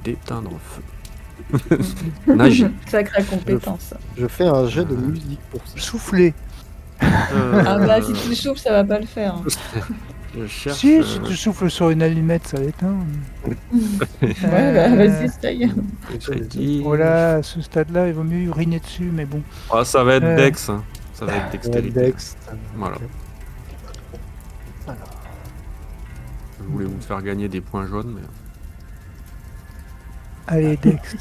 d'éteindre feu. Nager. Sacrée compétence. Je fais un jet de musique pour ça. Souffler. Ah bah, si tu souffles, ça va pas le faire. hein. Je cherche. Si tu souffles sur une allumette, ça l'éteint. Ouais, bah, vas-y, essaye. J'allais dire- Voilà, à ce stade-là, il vaut mieux uriner dessus, mais bon. Ah, ça va être Euh. Dex. Hein. Ça va être Ça va être dextérité. Dex. Voilà. Ok. Alors, Je voulais vous faire gagner des points jaunes, mais. Allez, Dex.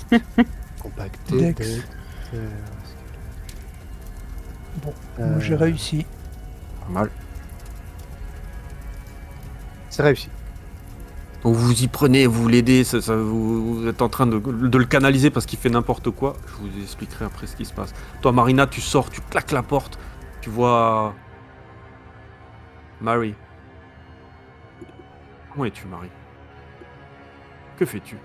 compacté, Dex. Dex. Bon, moi, j'ai réussi. Pas mal. C'est réussi. Donc vous y prenez, vous l'aidez, vous êtes en train de le canaliser parce qu'il fait n'importe quoi. Je vous expliquerai après ce qui se passe. Toi, Marina, tu sors, tu claques la porte, tu vois Mary. Où es-tu, Marie? Que fais-tu?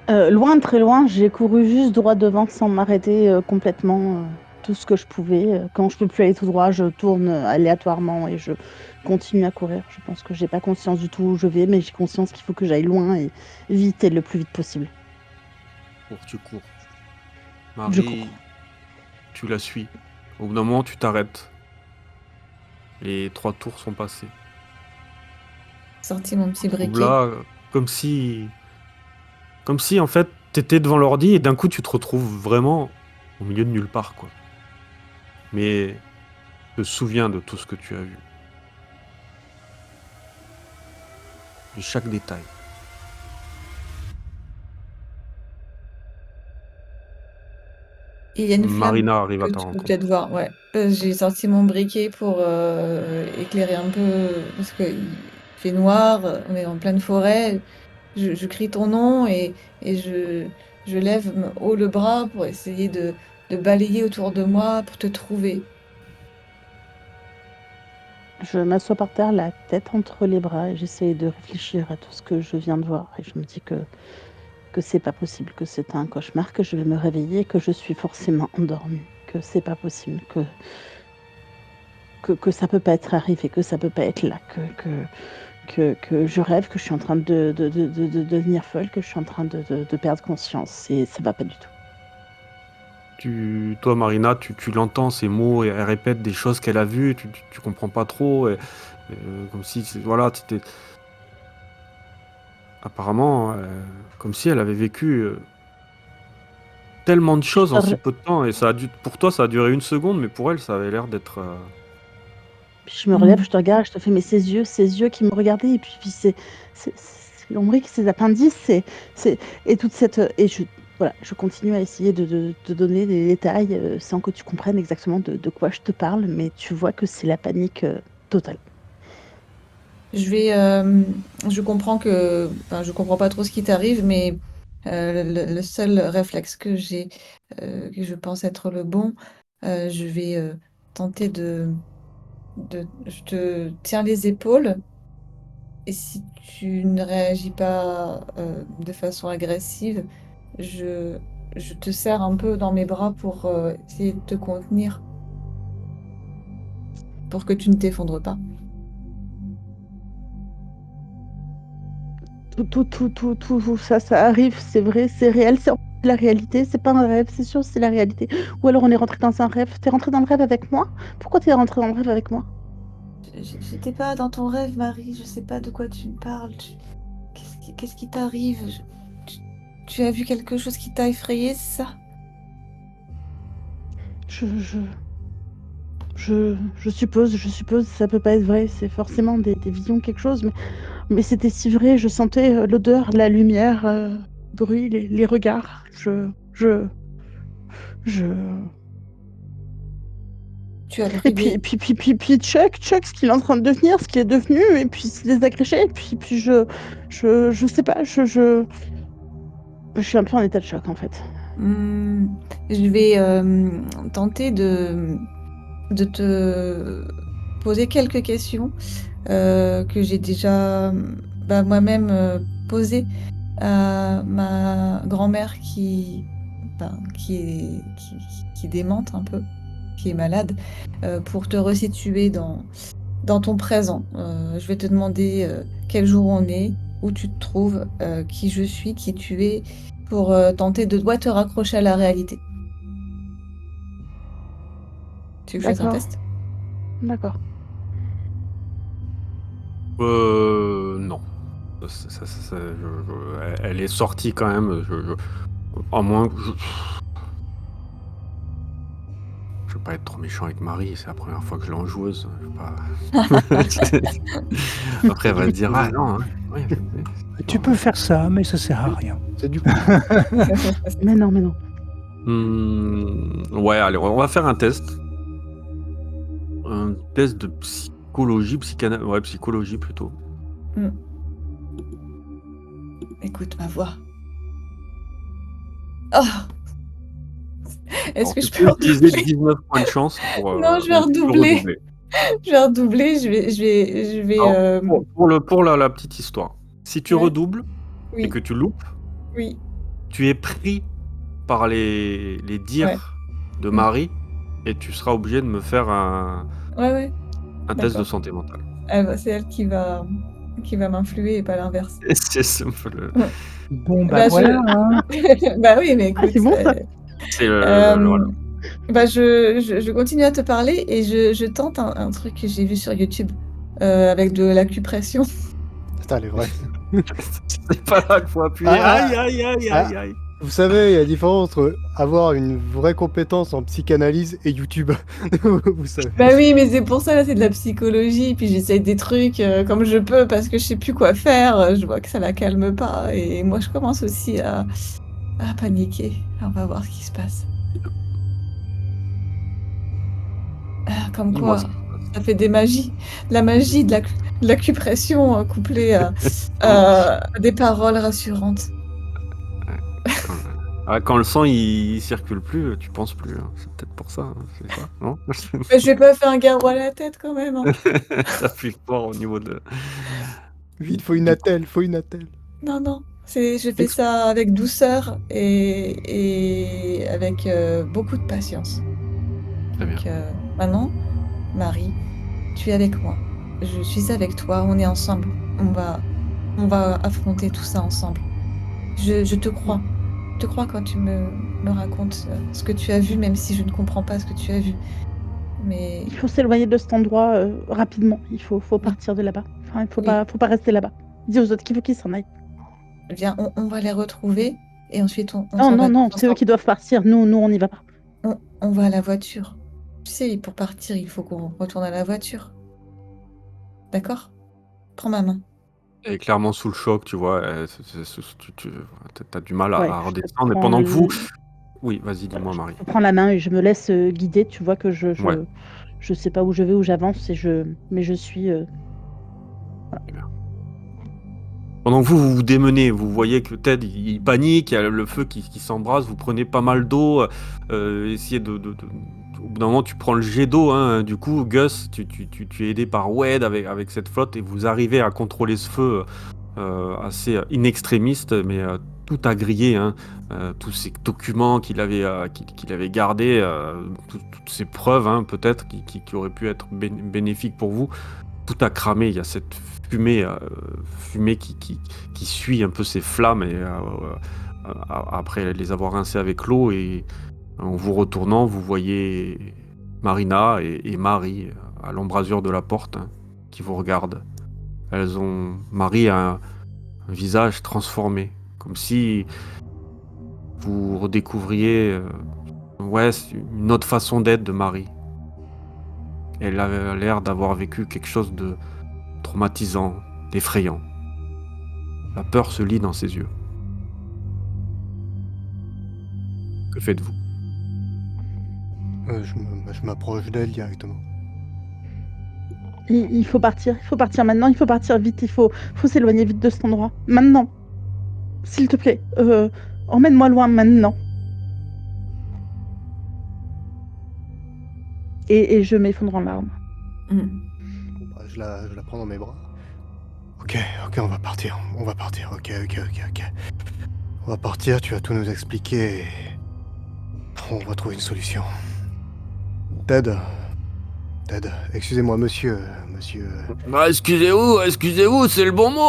Loin, très loin, j'ai couru juste droit devant sans m'arrêter complètement tout ce que je pouvais. Quand je peux plus aller tout droit, je tourne aléatoirement et je continue à courir. Je pense que j'ai pas conscience du tout où je vais, mais j'ai conscience qu'il faut que j'aille loin et vite et le plus vite possible. Tu cours. Je Marie, cours. tu la suis. Au bout d'un moment, tu t'arrêtes. Les 3 tours sont passés. Sorti mon petit Tu te trouves briquet. là, comme si en fait, t'étais devant l'ordi et d'un coup, tu te retrouves vraiment au milieu de nulle part, quoi. Mais tu te souviens de tout ce que tu as vu. De chaque détail. Et il y a une flamme Marina arrive à que ta tu peux rencontre. peut-être voir. Ouais. J'ai sorti mon briquet pour éclairer un peu parce qu'il fait noir. On est en pleine forêt. Je crie ton nom et je lève haut le bras pour essayer de balayer autour de moi pour te trouver. Je m'assois par terre, la tête entre les bras, et j'essaie de réfléchir à tout ce que je viens de voir. Et je me dis que c'est pas possible, que c'est un cauchemar, que je vais me réveiller, que je suis forcément endormie, que c'est pas possible, que ça peut pas être arrivé, que ça peut pas être là, que je rêve, que je suis en train de devenir folle, que je suis en train de perdre conscience. Et ça va pas du tout. Toi, Marina, tu l'entends, ces mots, et elle répète des choses qu'elle a vues, tu comprends pas trop, comme si, voilà, apparemment, comme si elle avait vécu tellement de choses en si peu de temps, et pour toi, ça a duré 1 seconde, mais pour elle, ça avait l'air d'être... Puis je me relève, je te regarde, je te fais, mais ces yeux qui me regardaient, et puis c'est l'ombrique, ces appendices, et toute cette... Et voilà, je continue à essayer de donner des détails sans que tu comprennes exactement de quoi je te parle, mais tu vois que c'est la panique totale. Je comprends enfin, je comprends pas trop ce qui t'arrive, mais le seul réflexe que j'ai, que je pense être le bon, je vais tenter je te tiens les épaules et si tu ne réagis pas de façon agressive, je, je te serre un peu dans mes bras pour essayer de te contenir, pour que tu ne t'effondres pas. Tout ça arrive, c'est vrai, c'est réel, c'est la réalité, c'est pas un rêve, c'est sûr, c'est la réalité. Ou alors on est rentré dans un rêve. T'es rentré dans le rêve avec moi? Pourquoi t'es rentré dans le rêve avec moi? J'étais pas dans ton rêve, Marie, je sais pas de quoi tu me parles. Qu'est-ce qui t'arrive? Tu, tu as vu quelque chose qui t'a effrayé, c'est ça? Je, je, je suppose, ça peut pas être vrai, c'est forcément des visions, quelque chose, mais c'était si vrai, je sentais l'odeur, la lumière, le bruit, les regards. Je... Tu as Et pris puis, des... puis, puis, puis, puis Chuck, ce qu'il est en train de devenir, ce qu'il est devenu, et puis c'est désagrégé, et puis je sais pas, je suis un peu en état de choc en fait. Hmm, je vais tenter de te poser quelques questions que j'ai déjà bah, moi-même posées à ma grand-mère qui démente un peu, qui est malade, pour te resituer dans ton présent. Je vais te demander quel jour on est, où tu te trouves, qui je suis, qui tu es, pour tenter de te raccrocher à la réalité. Tu veux que je fasse un D'accord. test? D'accord. Non. Elle est sortie quand même. À moins que je veux pas être trop méchant avec Marie, c'est la première fois que je l'ai en joueuse. Je veux pas... Après, elle va se dire ah non. Hein. Ouais, Tu peux faire ça, mais ça sert à rien. C'est du coup. Mais non, mais non. Ouais, allez, on va faire un test. Un test de psychologie, psychologie plutôt. Écoute ma voix. Oh, est-ce Alors, que tu je peux peux utiliser redoubler? 19 points de chance pour. Non, je vais tu peux redoubler. redoubler. Je vais redoubler. Je vais. Alors, pour la petite histoire, si tu Ouais. redoubles et Oui, que tu loupes, oui. tu es pris par les dires Ouais. de Marie et tu seras obligé de me faire un Ouais. test de D'accord. santé mentale. C'est elle qui va m'influer et pas l'inverse. C'est un peu le. Bon, Bah, voilà, hein. Bah oui, mais écoute. c'est bon, ça. C'est Euh, voilà. je continue à te parler et je tente un truc que j'ai vu sur YouTube avec de l'acupression. Putain, elle est vraie. C'est pas là qu'il faut appuyer. Aïe. Vous savez, il y a la différence entre avoir une vraie compétence en psychanalyse et YouTube. Vous savez. Bah oui, mais c'est pour ça, là, c'est de la psychologie. Puis j'essaye des trucs comme je peux parce que je sais plus quoi faire. Je vois que ça la calme pas. Et moi, je commence aussi à paniquer. On va voir ce qui se passe. Comme Dis-moi quoi, ça. ça fait des magies. La magie de l'acupression couplée à des paroles rassurantes. Quand le sang il circule plus, tu penses plus. Hein. C'est peut-être pour ça, hein. C'est ça, non? Mais je vais pas faire un garrot à la tête quand même. Hein. T'appuies fort au niveau de. Vite, faut une attelle, faut une attelle. Non. Je fais ça avec douceur et avec beaucoup de patience. Très bien. Donc maintenant, Marie, tu es avec moi. Je suis avec toi, on est ensemble. On va affronter tout ça ensemble. Je te crois. Je te crois quand tu me racontes ce que tu as vu, même si je ne comprends pas ce que tu as vu. Mais Il faut s'éloigner de cet endroit rapidement. Il faut partir de là-bas. Enfin, il faut pas rester là-bas. Dis aux autres qu'il faut qu'ils s'en aillent. viens, on va les retrouver et ensuite on s'en va Non, tous c'est eux ensemble. qui doivent partir. Nous, on n'y va pas. On va à la voiture. Tu sais, pour partir, il faut qu'on retourne à la voiture. D'accord? Prends ma main. Elle est clairement sous le choc, tu vois. T'as du mal Ouais, à je redescendre. Et prends pendant que vous. Oui, vas-y, dis-moi, Marie. Je prends la main et je me laisse guider. Tu vois que Ouais. je sais pas où je vais, où j'avance, mais je suis. Pendant que vous vous démenez, vous voyez que Ted il panique, il y a le feu qui s'embrase, vous prenez pas mal d'eau, essayez de. Au bout d'un moment, tu prends le jet d'eau, hein, du coup, Gus, tu es aidé par Wade avec cette flotte et vous arrivez à contrôler ce feu assez inextrémiste, mais tout a grillé, hein, tous ces documents qu'il avait gardés, toutes ces preuves, hein, peut-être, qui auraient pu être bénéfiques pour vous, tout a cramé, il y a cette fumée qui suit un peu ces flammes et après les avoir rincées avec l'eau et en vous retournant, vous voyez Marina et Marie à l'embrasure de la porte, hein, qui vous regardent. Marie a un visage transformé, comme si vous redécouvriez une autre façon d'être de Marie. Elle a l'air d'avoir vécu quelque chose de traumatisant, d'effrayant. La peur se lit dans ses yeux. Que faites-vous? Je m'approche d'elle directement. Il faut partir maintenant, il faut partir vite, il faut s'éloigner vite de cet endroit. Maintenant. S'il te plaît, emmène-moi loin maintenant. Et je m'effondre en larmes. Bah, je la prends dans mes bras. Ok, on va partir. Ok. On va partir, tu vas tout nous expliquer. Et on va trouver une solution. Ted, excusez-moi, monsieur. Bah, excusez-vous, c'est le bon mot.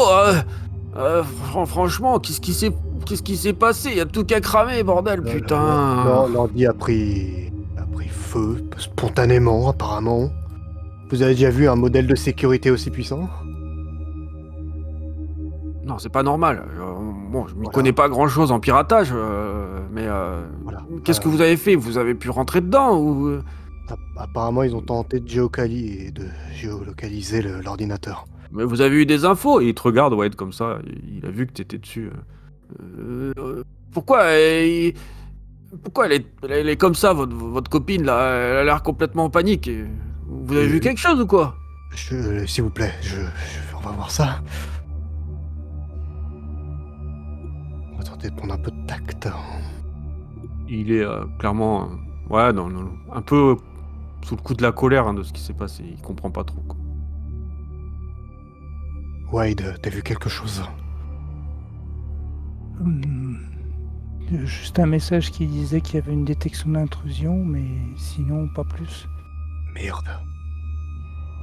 Franchement, qu'est-ce qui s'est passé? Il y a tout qu'à cramer, bordel, putain. L'ordi a pris feu, spontanément, apparemment. Vous avez déjà vu un modèle de sécurité aussi puissant? Non, c'est pas normal. Bon, je m'y Voilà. connais pas grand-chose en piratage, mais Voilà. qu'est-ce que vous avez fait? Vous avez pu rentrer dedans ou... Apparemment, ils ont tenté de géolocaliser l'ordinateur. Mais vous avez eu des infos? Et il te regarde, Wade, comme ça. Il a vu que t'étais dessus. Pourquoi pourquoi elle est comme ça, votre copine, là? Elle a l'air complètement en panique. Vous avez vu quelque chose ou quoi? S'il vous plaît, on va voir ça. On va tenter de prendre un peu de tact. Il est clairement... ouais, un peu sous le coup de la colère, hein, de ce qui s'est passé. Il comprend pas trop, quoi. Wade, t'as vu quelque chose? Juste un message qui disait qu'il y avait une détection d'intrusion, mais sinon pas plus. Merde.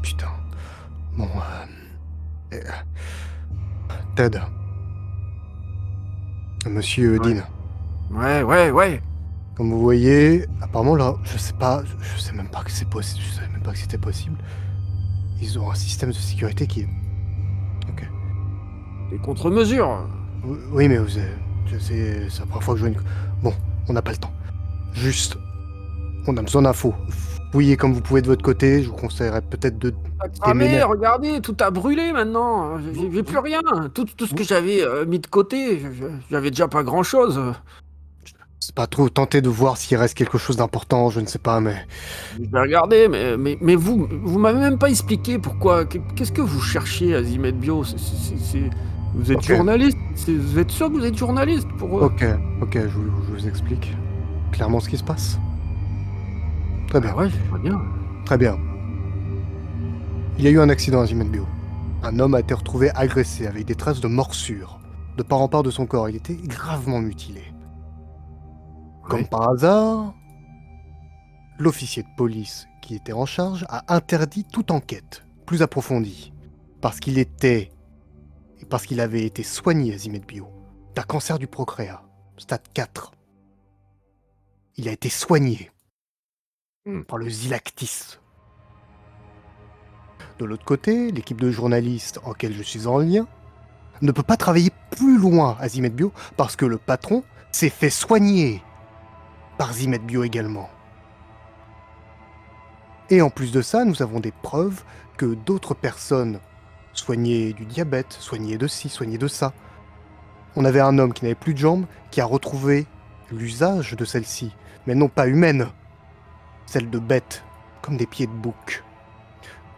Putain. Bon, Ted. Monsieur Ouais. Dean. Ouais. Comme vous voyez, apparemment là, je sais même pas que c'est possible, je savais même pas que c'était possible. Ils ont un système de sécurité qui est... Ok. Des contre-mesures. Oui, mais c'est la première fois que je vois une... Bon, on n'a pas le temps. Juste, on a besoin d'infos. Fouillez comme vous pouvez de votre côté, je vous conseillerais peut-être de... Mais regardez, tout a brûlé maintenant. J'ai plus rien. Tout ce que j'avais mis de côté, j'avais déjà pas grand-chose. C'est pas trop tenter de voir s'il reste quelque chose d'important, je ne sais pas, mais... Je vais regarder, mais vous m'avez même pas expliqué pourquoi. Qu'est-ce que vous cherchiez à Zimet Bio? Vous êtes Ok. journaliste? Vous êtes sûr que vous êtes journaliste pour eux? Ok, je vous explique clairement ce qui se passe. Très bien, Ah ouais, j'aimerais bien. très bien. Il y a eu un accident à Zimet Bio. Un homme a été retrouvé agressé avec des traces de morsures. De part en part de son corps, il était gravement mutilé. Comme Ouais. par hasard, l'officier de police qui était en charge a interdit toute enquête plus approfondie parce qu'il avait été soigné à Zimet Bio d'un cancer du procréat, stade 4. Il a été soigné par le Zilactis. De l'autre côté, l'équipe de journalistes en laquelle je suis en lien ne peut pas travailler plus loin à Zimet Bio parce que le patron s'est fait soigner par Zimet Bio également. Et en plus de ça, nous avons des preuves que d'autres personnes soignées du diabète, soignées de ci, soignées de ça. On avait un homme qui n'avait plus de jambes qui a retrouvé l'usage de celle-ci, mais non pas humaine, celle de bête, comme des pieds de bouc.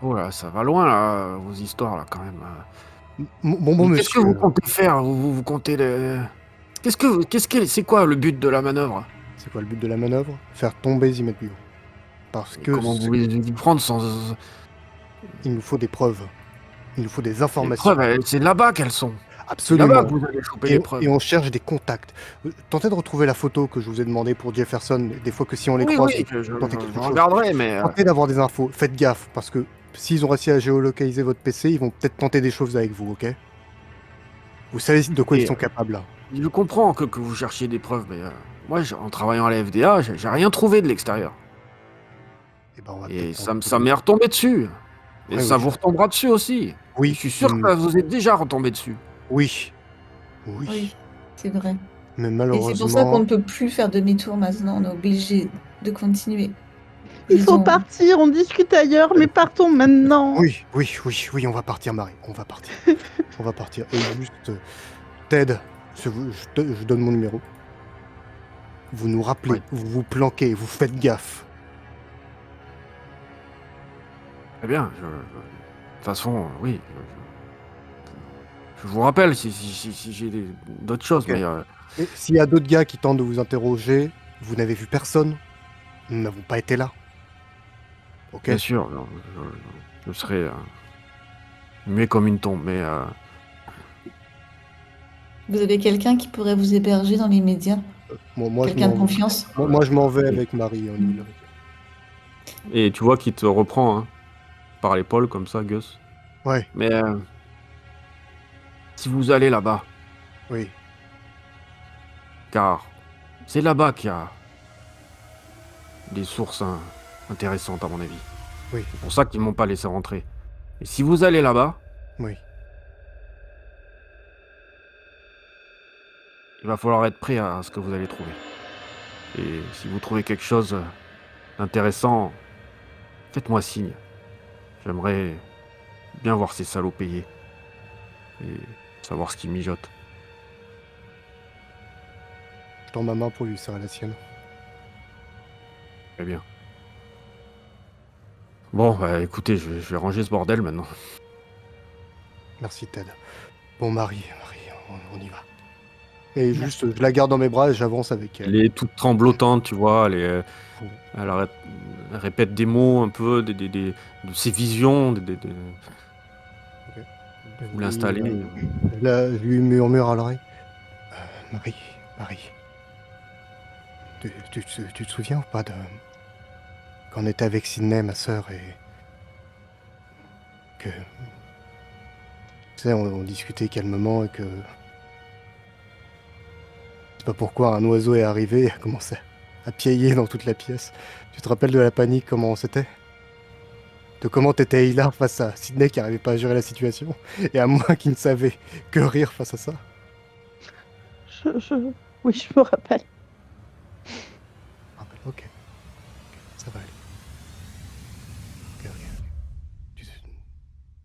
Oh là, ça va loin là, vos histoires là quand même. Bon Mais qu'est-ce que monsieur, vous comptez faire? Vous comptez le... C'est quoi le but de la manœuvre? c'est quoi le but de la manœuvre? Faire tomber Zimet Bio. Parce que Comment vous voulez y prendre sans... il nous faut des preuves. Il nous faut des Les informations. preuves, c'est là-bas qu'elles sont. C'est Absolument. là-bas que vous allez choper les preuves. Et on cherche des contacts. Tentez de retrouver la photo que je vous ai demandé pour Jefferson. Des fois que si on les Oui, croise, oui, je tentez quelque chose. regarderai, mais... Tentez d'avoir des infos. Faites gaffe, parce que s'ils ont réussi à géolocaliser votre PC, ils vont peut-être tenter des choses avec vous, ok? Vous savez de quoi Et, ils sont capables, là. Je comprends que vous cherchiez des preuves, mais moi, en travaillant à la FDA, j'ai rien trouvé de l'extérieur. Et ben, on va Et peut-être ça m'est retombé dessus. Et Ouais, ça oui, vous retombera dessus aussi. Oui. Je suis sûr que ça vous est déjà retombé dessus. Oui. Oui, c'est vrai. Mais Et c'est pour ça qu'on malheureusement... ne peut plus faire demi-tour maintenant. On est obligé de continuer. Il faut ont- partir, on discute ailleurs, mais partons maintenant. Oui, on va partir, Marie. On va partir. On va partir. Et juste... Ted, je donne mon numéro. Vous nous rappelez, Ouais. vous vous planquez, vous faites gaffe. Très bien. De toute façon, oui. Je vous rappelle si j'ai d'autres choses, Ok. mais... Et s'il y a d'autres gars qui tentent de vous interroger, vous n'avez vu personne. Nous n'avons pas été là. Ok? Bien sûr, je serai muet comme une tombe, mais... Vous avez quelqu'un qui pourrait vous héberger dans les médias? Moi, je Quelqu'un de m'en- confiance? moi, je m'en vais avec Marie en île. Et tu vois qu'il te reprend hein, par l'épaule, comme ça, Gus. Ouais, Mais si vous allez là-bas, oui. car c'est là-bas qu'il y a des sources intéressantes, à mon avis. Oui, C'est pour ça qu'ils m'ont pas laissé rentrer. Et si vous allez là-bas, oui. il va falloir être prêt à ce que vous allez trouver. Et si vous trouvez quelque chose d'intéressant, faites-moi signe. J'aimerais bien voir ces salauds payer et savoir ce qu'ils mijotent. Je tends ma main pour lui serrer la sienne. Très bien. Bon, bah écoutez, je vais ranger ce bordel maintenant. Merci, Ted. Bon, Marie, on y va. Et juste, je la garde dans mes bras et j'avance avec elle. Elle est toute tremblotante, tu vois. Elle Ouais. répète des mots un peu, de ses visions. Vous l'installez. Je lui murmure à l'oreille. Marie, tu te souviens ou pas de quand on était avec Sydney, ma sœur, et que tu sais, on discutait calmement et que je sais pas pourquoi un oiseau est arrivé et a commencé à piailler dans toute la pièce. Tu te rappelles de la panique, comment c'était? De comment t'étais hilar face à Sydney qui arrivait pas à gérer la situation et à moi qui ne savais que rire face à ça. Oui, je me rappelle. Ah ben, ok, ça va aller.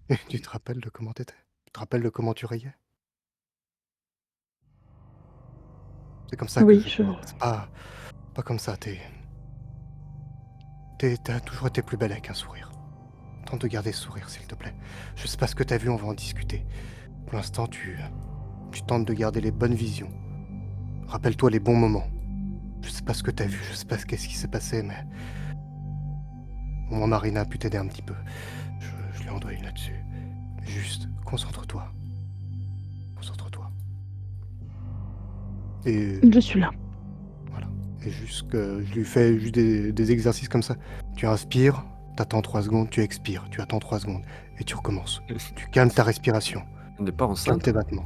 Ok. Tu te rappelles de comment t'étais? Tu te rappelles de comment tu riais? C'est comme ça que Oui, je vois. C'est pas comme ça. T'as toujours été plus belle avec un sourire. Tente de garder ce sourire, s'il te plaît. Je sais pas ce que t'as vu, on va en discuter. Pour l'instant, tu tentes de garder les bonnes visions. Rappelle-toi les bons moments. Je sais pas ce que t'as vu, je sais pas qu'est-ce qui s'est passé, mais au moins Marina a pu t'aider un petit peu. Je lui en dois une là-dessus. Juste, concentre-toi. Concentre-toi. Et je suis là. voilà. Et juste que je lui fais juste des exercices comme ça. Tu inspires, t'attends 3 secondes, tu expires, tu attends 3 secondes, et tu recommences. Tu calmes ta respiration, On n'est pas calme enceinte. tes battements.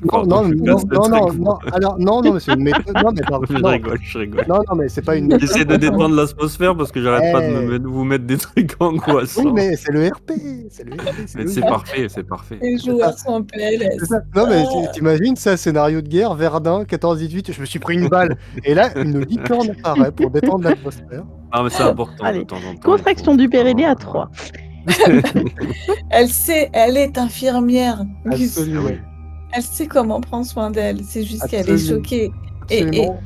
Pardon, Non, je suis non, casse le non, truc, non, moi. non, alors, non, mais c'est une méthode. Non, mais pardon, Je non, rigole, je rigole. non, mais c'est pas une méthode. J'essaie de détendre l'atmosphère parce que j'arrête pas de vous mettre des trucs Oui, angoissants. mais c'est le RP, c'est Mais logique. c'est parfait, c'est parfait. Les joueurs sont en PLS. C'est ça. Non, mais t'imagines ça, scénario de guerre, Verdun, 14-18, je me suis pris une balle. Et là, une licorne apparaît pour détendre l'atmosphère. Ah, mais c'est important Allez, de temps en temps. contraction du périnée à 3. Elle sait, elle est infirmière, Gus. Absolument. Elle sait comment prendre soin d'elle. C'est juste qu'elle est Absolument. choquée. Absolument.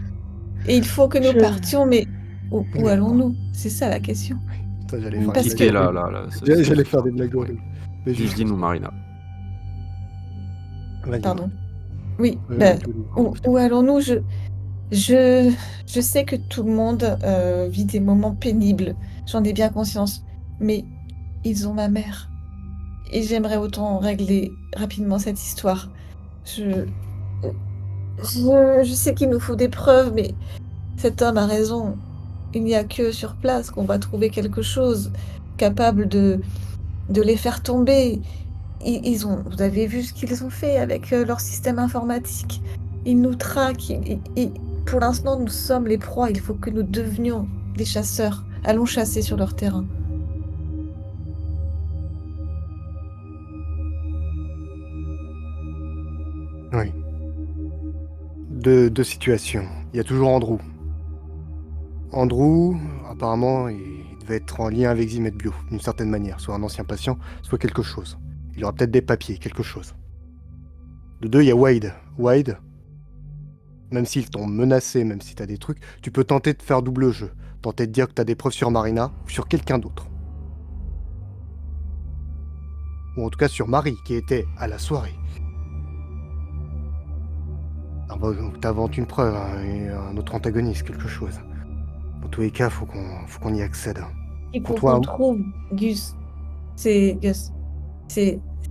Et il faut que nous partions, mais où Mais allons-nous? C'est ça la question. Putain, j'allais Vous faire Parce des quittez blagues. là. J'allais faire des blagues horribles. Mais juste. Dis-nous, Marina. Vas-y. Pardon. Oui, Ouais, bah, tous les- où allons-nous? Je sais que tout le monde vit des moments pénibles. J'en ai bien conscience. Mais ils ont ma mère. Et j'aimerais autant régler rapidement cette histoire. Je sais qu'il nous faut des preuves, mais cet homme a raison. Il n'y a que sur place qu'on va trouver quelque chose capable de les faire tomber. Vous avez vu ce qu'ils ont fait avec leur système informatique. Ils nous traquent. Pour l'instant, nous sommes les proies. Il faut que nous devenions des chasseurs. Allons chasser sur leur terrain. Oui. Deux situations. Il y a toujours Andrew. Andrew, apparemment, il devait être en lien avec Zimet Bio, d'une certaine manière. Soit un ancien patient, soit quelque chose. Il aura peut-être des papiers, quelque chose. De deux, il y a Wade. Wade, même s'ils t'ont menacé, même si t'as des trucs, tu peux tenter de faire double jeu. Tenter de dire que t'as des preuves sur Marina ou sur quelqu'un d'autre. Ou en tout cas sur Marie, qui était à la soirée. Alors, donc t'inventes une preuve, hein, et un autre antagoniste, quelque chose. Dans tous les cas, faut qu'on y accède. Il faut Pour toi, qu'on trouve, Gus. C'est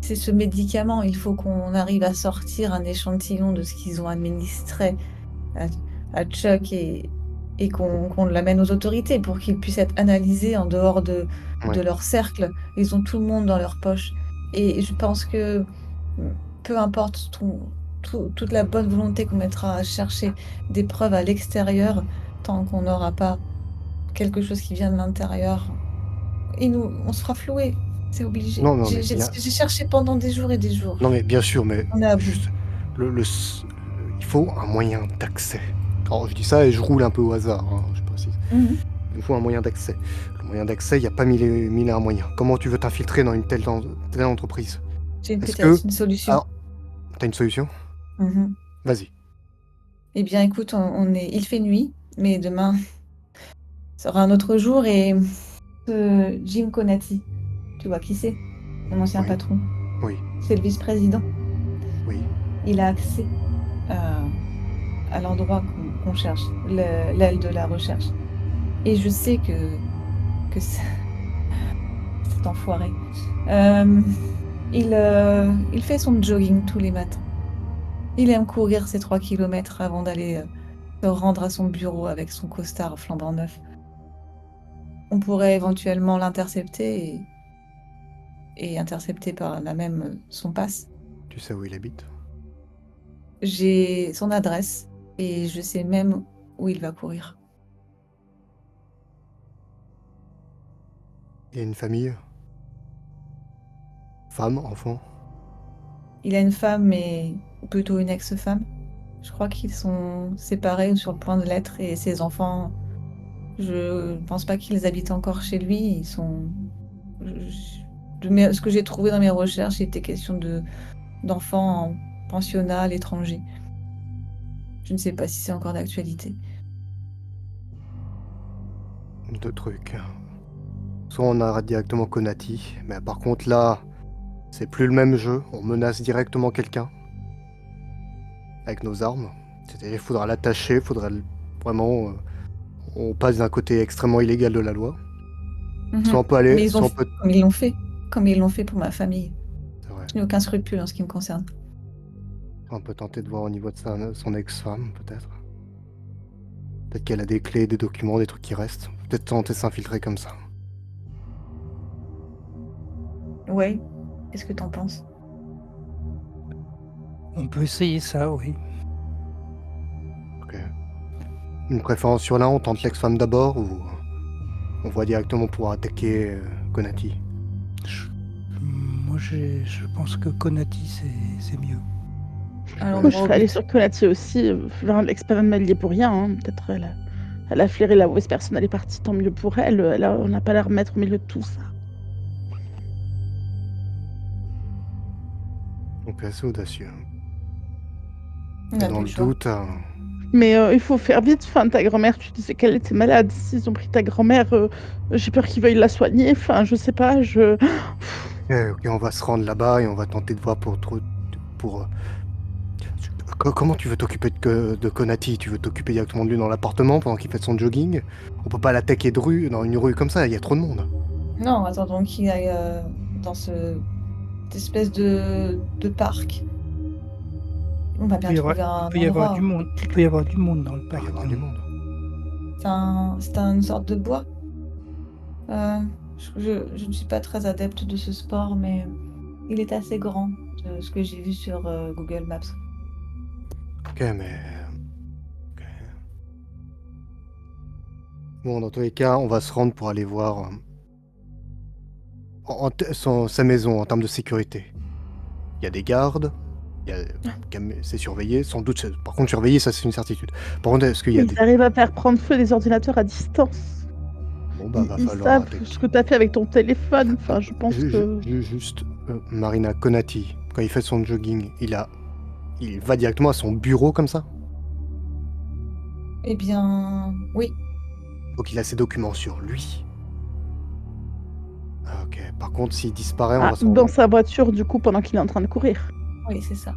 ce médicament. Il faut qu'on arrive à sortir un échantillon de ce qu'ils ont administré à Chuck et qu'on l'amène aux autorités pour qu'il puisse être analysé en dehors de Ouais. leur cercle. Ils ont tout le monde dans leur poche. Et je pense que peu importe toute la bonne volonté qu'on mettra à chercher des preuves à l'extérieur, tant qu'on n'aura pas quelque chose qui vient de l'intérieur, On se fera flouer. C'est obligé. Non, non, J'ai mais j'ai- bien. j'ai cherché pendant des jours et des jours. Non, mais bien sûr, mais On est à bout. juste, il faut un moyen d'accès. Alors, je dis ça et je roule un peu au hasard, hein, je précise. Mhm. Il nous faut un moyen d'accès. Le moyen d'accès, il n'y a pas mille et un moyens. Comment tu veux t'infiltrer dans une telle entreprise? J'ai Est-ce peut-être que... une solution. Alors, t'as une solution? Mhm. Vas-y. Eh bien, écoute, il fait nuit, mais demain sera un autre jour et Jim Conati, tu vois qui c'est? Mon ancien Oui, patron. oui, C'est le vice-président. oui. Il a accès à l'endroit qu'on cherche, l'aile de la recherche. Et je sais que cet enfoiré, euh, il fait son jogging tous les matins. Il aime courir ses 3 kilomètres avant d'aller se rendre à son bureau avec son costard flambant neuf. On pourrait éventuellement l'intercepter et intercepter par là même son pass. Tu sais où il habite? J'ai son adresse et je sais même où il va courir. Il y a une famille? Femme, enfant? Il a une femme, mais plutôt une ex-femme. Je crois qu'ils sont séparés ou sur le point de l'être et ses enfants, je pense pas qu'ils habitent encore chez lui. Ils sont. Ce que j'ai trouvé dans mes recherches, il était question d'enfants en pensionnat à l'étranger. Je ne sais pas si c'est encore d'actualité. Deux trucs. Soit on arrête directement Konati, mais par contre là, c'est plus le même jeu. On menace directement quelqu'un avec nos armes. C'est-à-dire, il faudra l'attacher, vraiment. On passe d'un côté extrêmement illégal de la loi. Soit on peut Mais aller, ils ont soit on peut. comme ils l'ont fait pour ma famille. C'est vrai. Je n'ai aucun scrupule en ce qui me concerne. On peut tenter de voir au niveau de son ex-femme, peut-être. Peut-être qu'elle a des clés, des documents, des trucs qui restent. Peut-être tenter de s'infiltrer comme ça. Ouais. Qu'est-ce que t'en penses? On peut essayer ça, oui. Ok. Une préférence sur l'un, on tente l'ex-femme d'abord ou on voit directement pour attaquer Konati? Moi, je pense que Konati, c'est mieux. Alors, Moi, je droit au serais allée but. sur Konati aussi. L'expérience elle y est pour rien, hein. Peut-être elle a flairé la mauvaise personne, elle est partie, tant mieux pour elle. On n'a pas à la remettre au milieu de tout ça. Donc assez audacieux. On Et n'a dans plus le le choix. doute, Mais il faut faire vite. Enfin, ta grand-mère, tu disais qu'elle était malade. S'ils ont pris ta grand-mère, j'ai peur qu'ils veuillent la soigner. Enfin, je sais pas, ok, on va se rendre là-bas et on va tenter de voir pour comment tu veux t'occuper de Konati? Tu veux t'occuper directement de lui dans l'appartement pendant qu'il fait son jogging? On peut pas l'attaquer dans une rue comme ça, il y a trop de monde. Non, attendons qu'il aille dans cette espèce de parc. On va bien trouver un Il peut y avoir endroit. du monde. Il peut y avoir du monde dans le Il va y parc. avoir du monde. C'est une sorte de bois. Je ne suis pas très adepte de ce sport, mais il est assez grand, de ce que j'ai vu sur Google Maps. Ok, mais... ok. Bon, dans tous les cas, on va se rendre pour aller voir sa maison en termes de sécurité. Il y a des gardes, c'est surveillé, sans doute. Par contre, surveillé, ça c'est une certitude. Par contre, est-ce qu'il y a Ils arrivent à faire prendre feu des ordinateurs à distance. Bon, bah, va Ils falloir savent attaquer. ce que tu as fait avec ton téléphone. Enfin, je pense que. Juste, Marina Konati, quand il fait son jogging, il va directement à son bureau comme ça? Eh bien, oui. Donc il a ses documents sur lui. Ah, ok. Par contre, s'il disparaît, on Ah, va s'en dans rendre. sa voiture, du coup, pendant qu'il est en train de courir. Oui, c'est ça.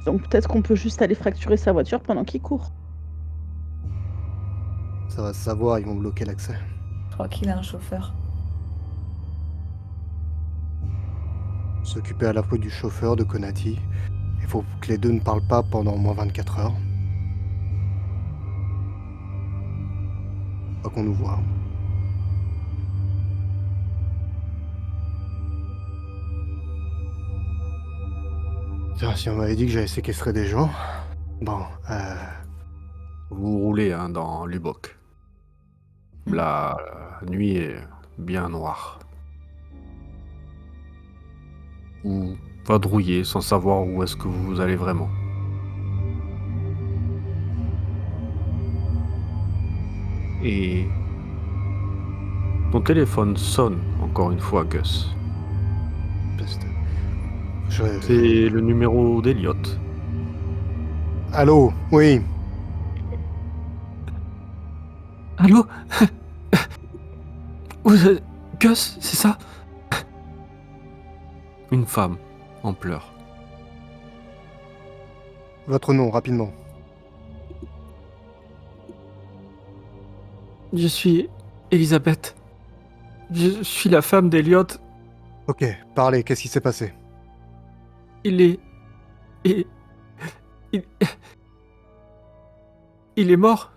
Donc peut-être qu'on peut juste aller fracturer sa voiture pendant qu'il court. Ça va se savoir, ils vont bloquer l'accès. Je crois qu'il a un chauffeur. S'occuper à la fois du chauffeur de Konati. Il faut que les deux ne parlent pas pendant au moins 24 heures. Pas qu'on nous voit. Tiens, si on m'avait dit que j'allais séquestrer des gens. Bon, Vous roulez hein, dans Lubbock. Mm. La, nuit est bien noire. Ou vadrouiller sans savoir où est-ce que vous allez vraiment. Et ton téléphone sonne encore une fois, Gus. Peste. Je- C'est le numéro d'Eliott. Allô, oui. Allô? Gus, c'est ça? Une femme en pleurs. Votre nom, rapidement. Je suis Elisabeth. Je suis la femme d'Eliott. Ok, parlez, qu'est-ce qui s'est passé? Il est... Il... Il... Il est mort.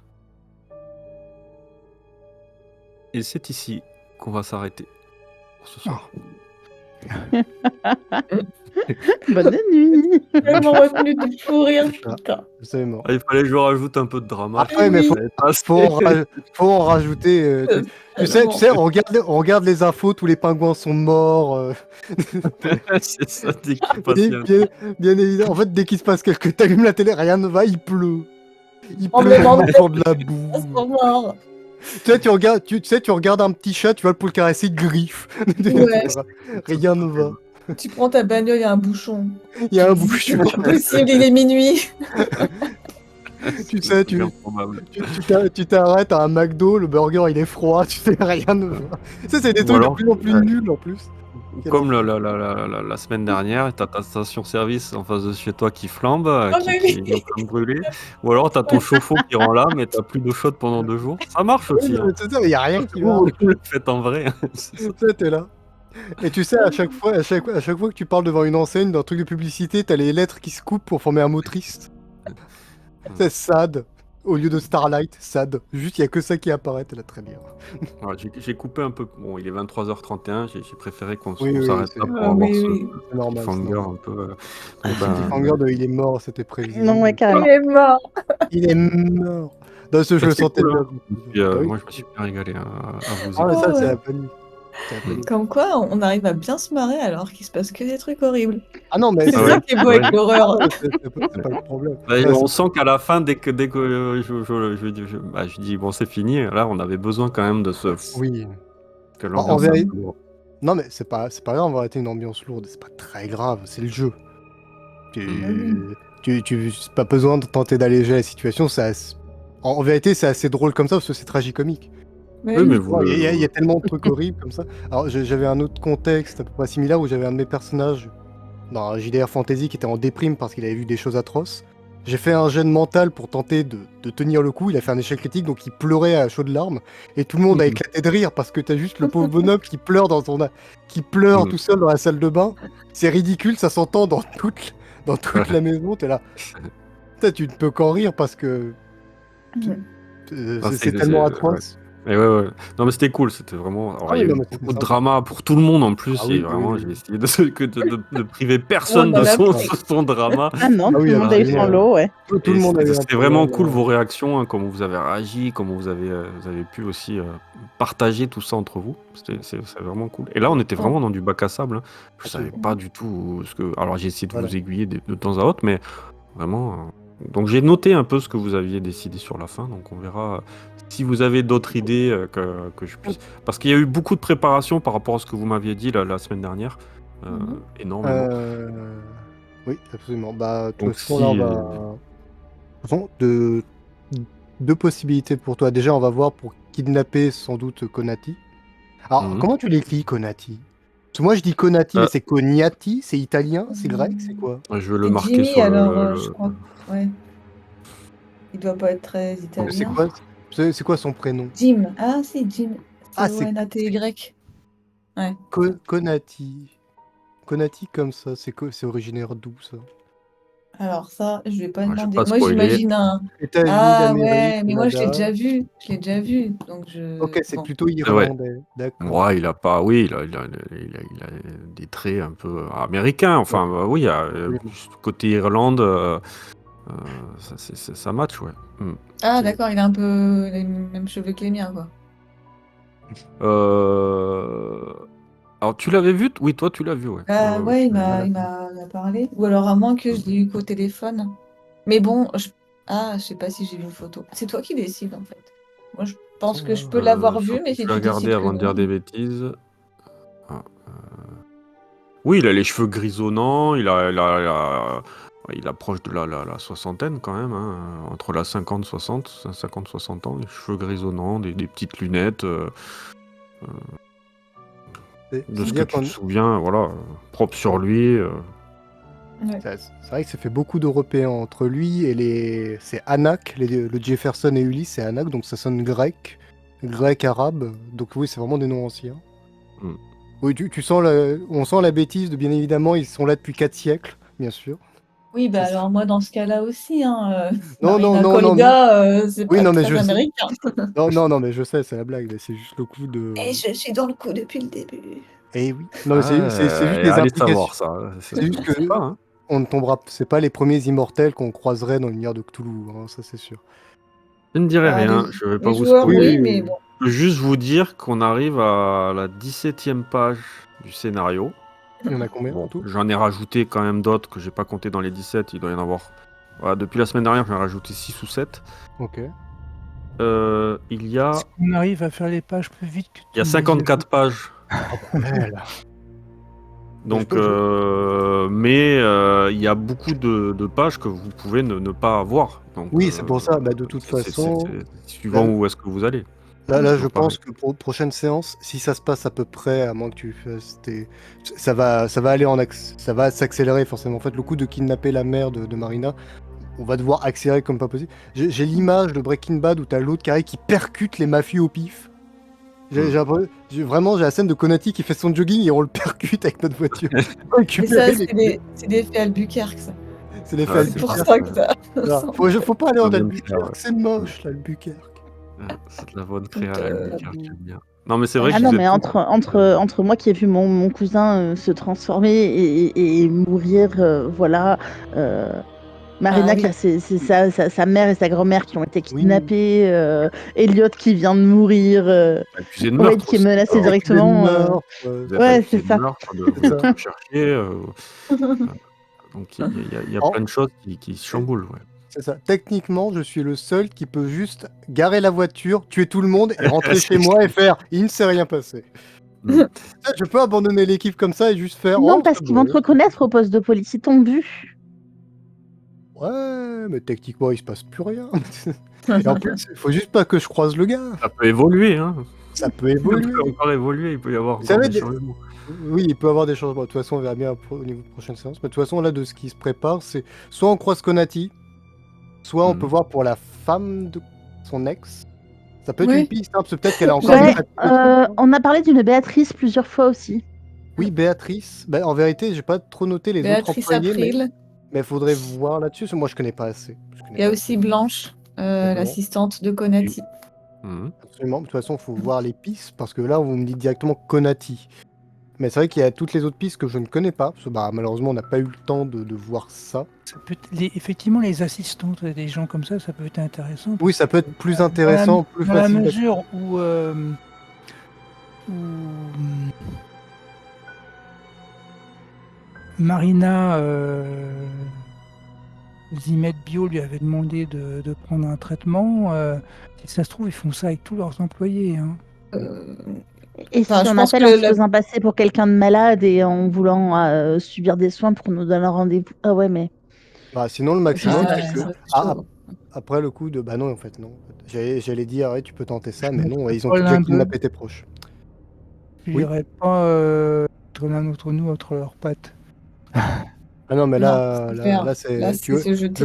Et c'est ici qu'on va s'arrêter pour ce soir. Bonne nuit. Tellement retenu de fou rire, Ah. putain. C'est mort. Il fallait que je rajoute un peu de drama. Après, mais oui. faut en rajouter. Tu sais, on regarde les infos, tous les pingouins sont morts. C'est ça, dès qu'il passe, il y a un- Bien évidemment. En fait, dès qu'il se passe quelque chose, t'allumes la télé, rien ne va, il pleut. Il Oh, pleut, mais il bordel. sort de la Ils boue. sont morts. Tu sais, tu regardes un petit chat, tu vas pour le caresser, il griffe. Ouais. Rien ne va. Tu prends ta bagnole, il y a un bouchon. Il y a un C'est bouchon. pas possible, il est minuit. Tu sais, C'est bien probable. tu t'arrêtes à un McDo, le burger il est froid, tu sais, rien ne va. Ça, c'est des Ou trucs alors, de plus en plus ouais. nuls en plus. Comme la semaine dernière, t'as ta station-service en face de chez toi qui flambe, mais qui est en train de brûler. Ou alors t'as ton chauffe-eau qui rend là, mais t'as plus d'eau chaude pendant 2 jours. Ça marche aussi. Hein. C'est ça, il y a rien qui va. Vous le faites en vrai. C'est ça. Tu sais, t'es là. Et tu sais, à chaque fois que tu parles devant une enseigne, dans un truc de publicité, t'as les lettres qui se coupent pour former un mot triste. C'est sad. Au lieu de Starlight, sad. Juste, il y a que ça qui apparaît, t'es là, très bien. Alors, j'ai coupé un peu. Bon, il est 23h31, j'ai préféré qu'on Oui, oui, s'arrête c'est- là pour Ah, avoir oui, ce oui. C'est normal. c'est cliffhanger normal. un peu. Le ben, cliffhanger de il est mort, c'était prévisible. Non, ouais, Il carrément. est mort. Il est mort. Dans ce, je le c'est sentais cool, déjà. hein. Puis, Bah oui. moi, je me suis bien régalé hein, à vous Ah, mais écouter. ça, c'est ouais. la bonne. C'est la bonne. Comme quoi, on arrive à bien se marrer alors qu'il se passe que des trucs horribles. Ah non, mais C'est Ah ça ouais. qui est beau Ouais. avec l'horreur. c'est pas le problème. Bah, Ouais, on sent qu'à la fin, dès que je dis bon, c'est fini, là, on avait besoin quand même de ce. Oui. Que En l'ambiance soit un vérité- peu lourde. Non, mais c'est pas grave, on va arrêter une ambiance lourde. C'est pas très grave, c'est le jeu. C'est pas besoin de tenter d'alléger la situation. En vérité, c'est assez drôle comme ça parce que c'est tragicomique. Mais Oui, mais oui. vous. Il y a tellement de trucs horribles comme ça. Alors, j'avais un autre contexte à peu près similaire où j'avais un de mes personnages dans un JDR Fantasy qui était en déprime parce qu'il avait vu des choses atroces. J'ai fait un jet de mental pour tenter de tenir le coup. Il a fait un échec critique, donc il pleurait à chaudes larmes. Et tout le monde a Mhm. éclaté de rire parce que t'as juste le pauvre bonhomme qui pleure qui pleure Mhm. tout seul dans la salle de bain. C'est ridicule, ça s'entend dans toute Ouais. la maison. T'es là. Putain, tu ne peux qu'en rire parce que Ah, c'est tellement atroce. Mais ouais. Non, mais c'était cool, c'était vraiment. Alors, Ah il y oui, a non, eu mais c'était beaucoup de sympa. drama pour tout le monde en plus. Ah Et oui, vraiment, oui. j'ai essayé de priver personne On en de a son, son drama. Ah non, Ah tout oui, le monde a eu absolument. son lot, ouais. Tout le monde a eu un C'était vraiment problème, cool vos réactions, hein, comment vous avez réagi, comment vous avez pu aussi partager tout ça entre vous. C'est vraiment cool. Et là, on était vraiment dans du bac à sable. Hein. Je savais pas du tout ce que. Alors, j'ai essayé de Voilà. vous aiguiller de temps à autre, mais vraiment. Donc, j'ai noté un peu ce que vous aviez décidé sur la fin. Donc, on verra si vous avez d'autres idées que je puisse. Parce qu'il y a eu beaucoup de préparation par rapport à ce que vous m'aviez dit la semaine dernière. Mhm. Énormément. Oui, absolument. Bah, de toute Donc, façon, là, on si, va. De toute façon, deux possibilités pour toi. Déjà, on va voir pour kidnapper sans doute Konati. Alors, Mhm. comment tu l'écris, Konati? Parce que moi, je dis Konati, mais Euh. c'est Koniati, c'est italien, c'est grec, c'est quoi? Je vais le C'est marquer Jimmy, sur alors je crois. Ouais. Il doit pas être très C'est italien. quoi, c'est quoi son prénom? Jim. Ah si, Jim. Ah, C'est c'est- O-N-A-T-Y. Ouais. Konati. Konati comme ça, c'est originaire d'où ça? Alors ça, je vais pas Ouais, je vais demander. pas Moi, spoiler. j'imagine un. États-Unis Ah d'Amérique, ouais, mais moi je l'ai Canada. déjà vu. Je l'ai déjà vu. Donc je. Ok, c'est bon. plutôt vrai. irlandais. D'accord. Ouais, il a pas. Oui, il a des traits un peu américains. Enfin, oui, il y a côté Irlande, ça match, ouais. Ah d'accord, il a un peu les mêmes cheveux que les miens, quoi. Alors, tu l'avais vu? Oui, toi, tu l'as vu, ouais. Ouais, il tu l'as m'a vu. il m'a il m'a parlé. Ou alors à moins que je l'ai eu qu'au téléphone. Mais bon, je sais pas si j'ai vu une photo. C'est toi qui décides en fait. Moi, je pense que je peux l'avoir vu, mais si Je vais tu regarder décides que avant de dire des non. bêtises. Ah, oui, il a les cheveux grisonnants, il approche de la soixantaine quand même, hein, entre la 50-60 ans, les cheveux grisonnants, des petites lunettes, de ce que C'est-à-dire tu te qu'on souviens, voilà, propre sur lui. Ouais. c'est vrai que ça fait beaucoup d'Européens entre lui et c'est Anak, le Jefferson et Ulysse, c'est Anak, donc ça sonne grec arabe. Donc oui, c'est vraiment des noms anciens. Hmm. Oui, on sent la bêtise de bien évidemment, ils sont là depuis 4 siècles, bien sûr. Oui, bah C'est- alors moi, dans ce cas-là aussi, hein, Non, non, Marina non, non, mais... Colga, c'est Oui, pas non, mais très je sais. américain. Non, non, non, mais je sais, c'est la blague, mais c'est juste le coup de. Et je suis dans le coup depuis le début. Eh oui. Non, mais c'est juste Ah, des allez implications. savoir ça. C'est juste Je sais pas, que hein. on ne tombera. C'est pas les premiers immortels qu'on croiserait dans l'univers de Cthulhu, hein, ça c'est sûr. Je ne dirai Bah, rien, je vais pas les vous joueurs, Oui, spoiler. oui, oui, mais oui. bon. Je peux juste vous dire qu'on arrive à la 17e page du scénario. Il y en a combien en Bon, tout? j'en ai rajouté quand même d'autres que j'ai pas compté dans les 17, il doit y en avoir. Voilà, depuis la semaine dernière, j'en ai rajouté 6 ou 7. Ok. Il y a, Est-ce qu'on arrive à faire les pages plus vite que il y a tu ne les as 54 pages. Oh bordel. Mais je Donc, peux- je- mais il y a beaucoup de pages que vous pouvez ne pas avoir. Donc, Oui, c'est pour ça. Bah, de toute façon, c'est suivant là, où est-ce que vous allez. là, C'est je toujours pareil. pense que pour prochaine séance, si ça se passe à peu près, à moins que tu fasses ça va aller ça va s'accélérer forcément. En fait, le coup de kidnapper la mère de Marina, on va devoir accélérer comme pas possible. J'ai l'image de Breaking Bad où t'as l'autre carré qui percute les mafieux au pif. Vraiment, j'ai la scène de Conati qui fait son jogging et on le percute avec notre voiture. On Mais récupérer ça, les c'est des faits Albuquerque, ça. C'est l'effet Ouais, C'est c'est pour ça. ça que ça. Ah, faut pas aller Ça en vient de faire, Albuquerque, c'est moche l'Albuquerque. c'est de la bonne créa, Donc, Albuquerque, j'aime bien. Non, mais c'est vrai Ah que non, vous êtes mais tous. entre moi qui ai vu mon cousin se transformer et mourir, voilà. Marina Ah qui oui. a sa mère et sa grand-mère qui ont été Oui, kidnappées, Elliot qui vient de mourir, Accusé de Wade meurtre qui est aussi. menacé Alors, accusé de directement. meurtre, vous êtes Ouais, c'est accusé de ça. meurtre, c'est vous êtes ça. recherché. Donc il y a En- plein de choses qui se chamboulent. Ouais. C'est ça. Techniquement, je suis le seul qui peut juste garer la voiture, tuer tout le monde et rentrer chez moi et faire il ne s'est rien passé. Mm. Ça, je peux abandonner l'équipe comme ça et juste faire Non, oh, parce c'est qu'ils vont bon. te reconnaître au poste de police, ils t'ont vu. Ouais, mais techniquement, il se passe plus rien. Et en plus, il faut juste pas que je croise le gars. Ça peut évoluer, hein. Ça peut Ça évoluer. peut encore évoluer, il peut y avoir Vous encore savez, des changements. oui, il peut y avoir des changements. De toute façon, on verra bien au niveau de prochaine séance. Mais de toute façon, là, de ce qui se prépare, c'est soit on croise Conati, soit on peut Mhm. voir pour la femme de son ex. Ça peut être une Ouais. piste, hein, parce que peut-être qu'elle a encore J'avais- Ouais, échappé des trucs, hein. on a parlé d'une Béatrice plusieurs fois aussi. Oui, Béatrice. Bah, en vérité, j'ai pas trop noté les autres Béatrice employés, April. mais faudrait voir là-dessus, parce que moi, je connais pas assez. Je connais Il y a pas aussi assez. Blanche, D'accord. l'assistante de Conati. Mhm. Absolument. De toute façon, il faut voir les pistes, parce que là, vous me dites directement Conati. Mais c'est vrai qu'il y a toutes les autres pistes que je ne connais pas, parce que bah, malheureusement, on n'a pas eu le temps de voir ça. Ça peut être effectivement, les assistantes des gens comme ça peut être intéressant. Oui, ça peut être plus Dans intéressant, plus dans la facile d'accès. mesure où Marina Zimet Bio lui avait demandé de prendre un traitement. Si ça se trouve, ils font ça avec tous leurs employés, hein. Euh, Et Enfin, si je on pense appelle en que se faisant passer pour quelqu'un de malade et en voulant subir des soins pour nous donner un rendez-vous. Ah ouais, mais Bah, sinon, le si maximum, c'est c'est que ça, c'est ah, chaud. après le coup de bah non, en fait, non. J'allais dire, ouais, tu peux tenter ça, je mais ne non, ferai ils ont pas déjà l'un d'eux. kidnappé tes proches. Je Oui. n'irai pas être l'un d'entre nous entre leurs pattes. Ah non, mais Non, là, c'est là, clair. là, Là, c'est, tu c'est vois, se jeter.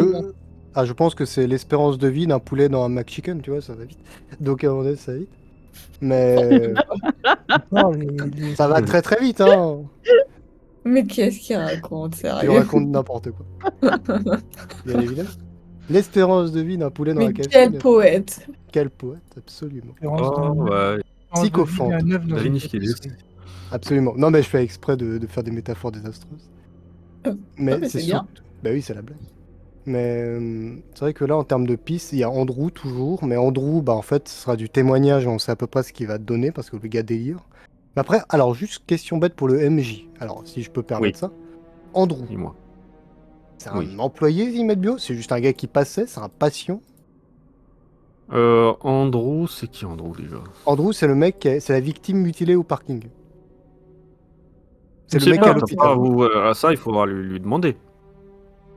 Là. je pense que c'est l'espérance de vie d'un poulet dans un McChicken, tu vois, ça va vite. Donc à un moment donné, ça va vite. Mais Encore ça va très très vite, hein. Mais qu'est-ce qu'il raconte, Je sérieux? raconte n'importe quoi, bien évidemment. L'espérance de vie d'un poulet dans Mais la KFC, quel bien sûr. poète! Quel poète, absolument. l'espérance Oh, ouais. de vie Sycophante. d'un œuf dans une Rinifidus. tapisserie. Absolument. Non, mais je fais exprès de faire des métaphores désastreuses. Non, Mais mais c'est c'est bien. surtout. Bah oui, c'est la blague. Mais c'est vrai que là, en termes de pistes, il y a Andrew toujours. Mais Andrew, bah, en fait, ce sera du témoignage. On sait à peu près ce qu'il va te donner parce que le gars délire. Mais après, alors, juste question bête pour le MJ. Alors, si je peux permettre ça. Andrew, Dis-moi. c'est Oui. un employé Zimet Bio? C'est juste un gars qui passait? C'est un patient? Andrew, c'est qui Andrew déjà? Andrew, c'est le mec, c'est la victime mutilée au parking. C'est Je le sais mec à pas, l'hôpital. à ça, il faudra lui demander.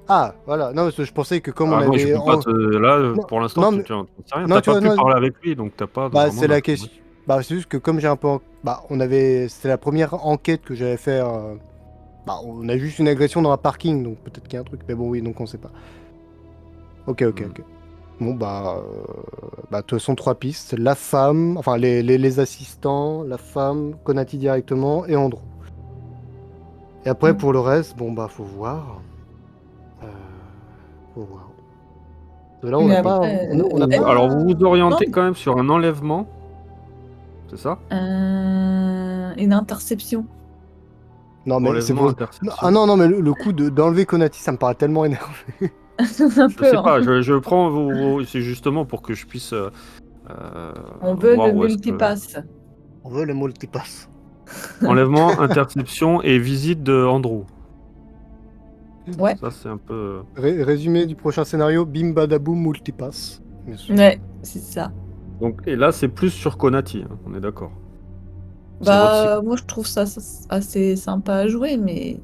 Ah, voilà. Non, parce que je pensais que comme on Moi, je avait. peux pas te. Là, Non, pour l'instant, non, tu mais- tu- tu sais rien. non, T'as tu pas vois, pu non, parler avec lui, donc t'as pas bah, vraiment c'est la d'informations. question. Bah, c'est juste que comme j'ai un peu. Bah, on avait. C'était la première enquête que j'avais fait. Bah, on a juste une agression dans un parking, donc peut-être qu'il y a un truc. Mais bon, oui, donc on sait pas. Ok, ok, Hmm. ok. Bon, bah, de toute façon, 3 pistes. La femme, enfin, les assistants, la femme, Konati directement et Andrew. Et après, pour le reste, bon, bah, faut voir. Faut voir. Parce que là, on Mais n'a pas. après, On n'a pas. Alors, vous vous orientez non. quand même sur un enlèvement, c'est ça? Une interception. Non, mais c'est Enlèvement, pour. Ah interception. non, non, mais le coup d'enlever Konati, ça me paraît tellement énervé. Un Je peu, sais hein. pas, je prends c'est justement pour que je puisse On veut voir le où est-ce que. multipass. On veut le multipass. Enlèvement, interception et visite de Andrew. Ouais, Ça, c'est un peu. Résumé du prochain scénario, bim badaboum multipass. Bien sûr. ouais, c'est ça. Donc, et là, c'est plus sur Konati, hein, on est d'accord. C'est Bah, moi, je trouve ça assez sympa à jouer, mais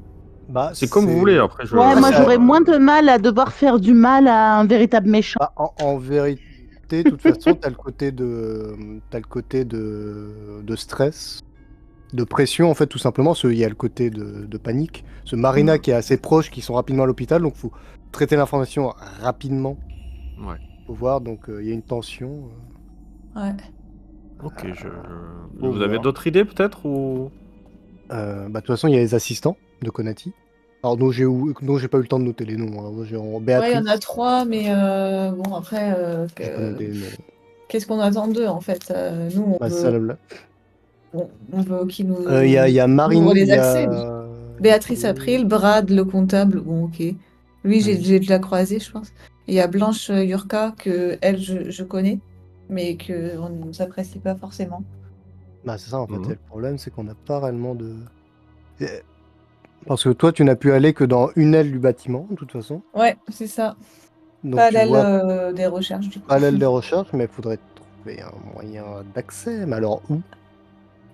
Bah, C'est comme vous voulez, après. Ouais, moi ça- j'aurais moins de mal à devoir faire du mal à un véritable méchant. Bah, en vérité, de toute façon, t'as le côté de stress, de pression, en fait, tout simplement. Il y a le côté de panique. Ce Marina qui est assez proche, qui sont rapidement à l'hôpital, donc faut traiter l'information rapidement. Ouais. Faut voir, donc il y a une tension. ouais. Ok, Faut vous avez voir. d'autres idées peut-être ou... Bah, de toute façon, il y a les assistants de Konati. Alors, dont j'ai pas eu le temps de noter les noms. Hein. Moi, j'ai en Ouais, il y en Béatrice, a 3, mais bon, après, j'ai pas noté les noms. qu'est-ce qu'on attend d'eux, en fait? Nous, Bah, c'est ça, on veut qu'ils nous il y a Marine, ouvrent il les y accès. a. Béatrice April, Brad, le comptable, bon, ok. Lui, j'ai Mhm. déjà croisé, je pense. Et il y a Blanche Yurka, que elle, je connais, mais qu'on ne s'apprécie pas forcément. Bah, c'est ça, en fait. Mhm. Et le problème, c'est qu'on n'a pas réellement de. Et- Parce que toi, tu n'as pu aller que dans une aile du bâtiment, de toute façon. Ouais, c'est ça. Donc, Pas tu l'aile vois des recherches, du coup. pas l'aile des recherches, mais il faudrait trouver un moyen d'accès. Mais alors, où?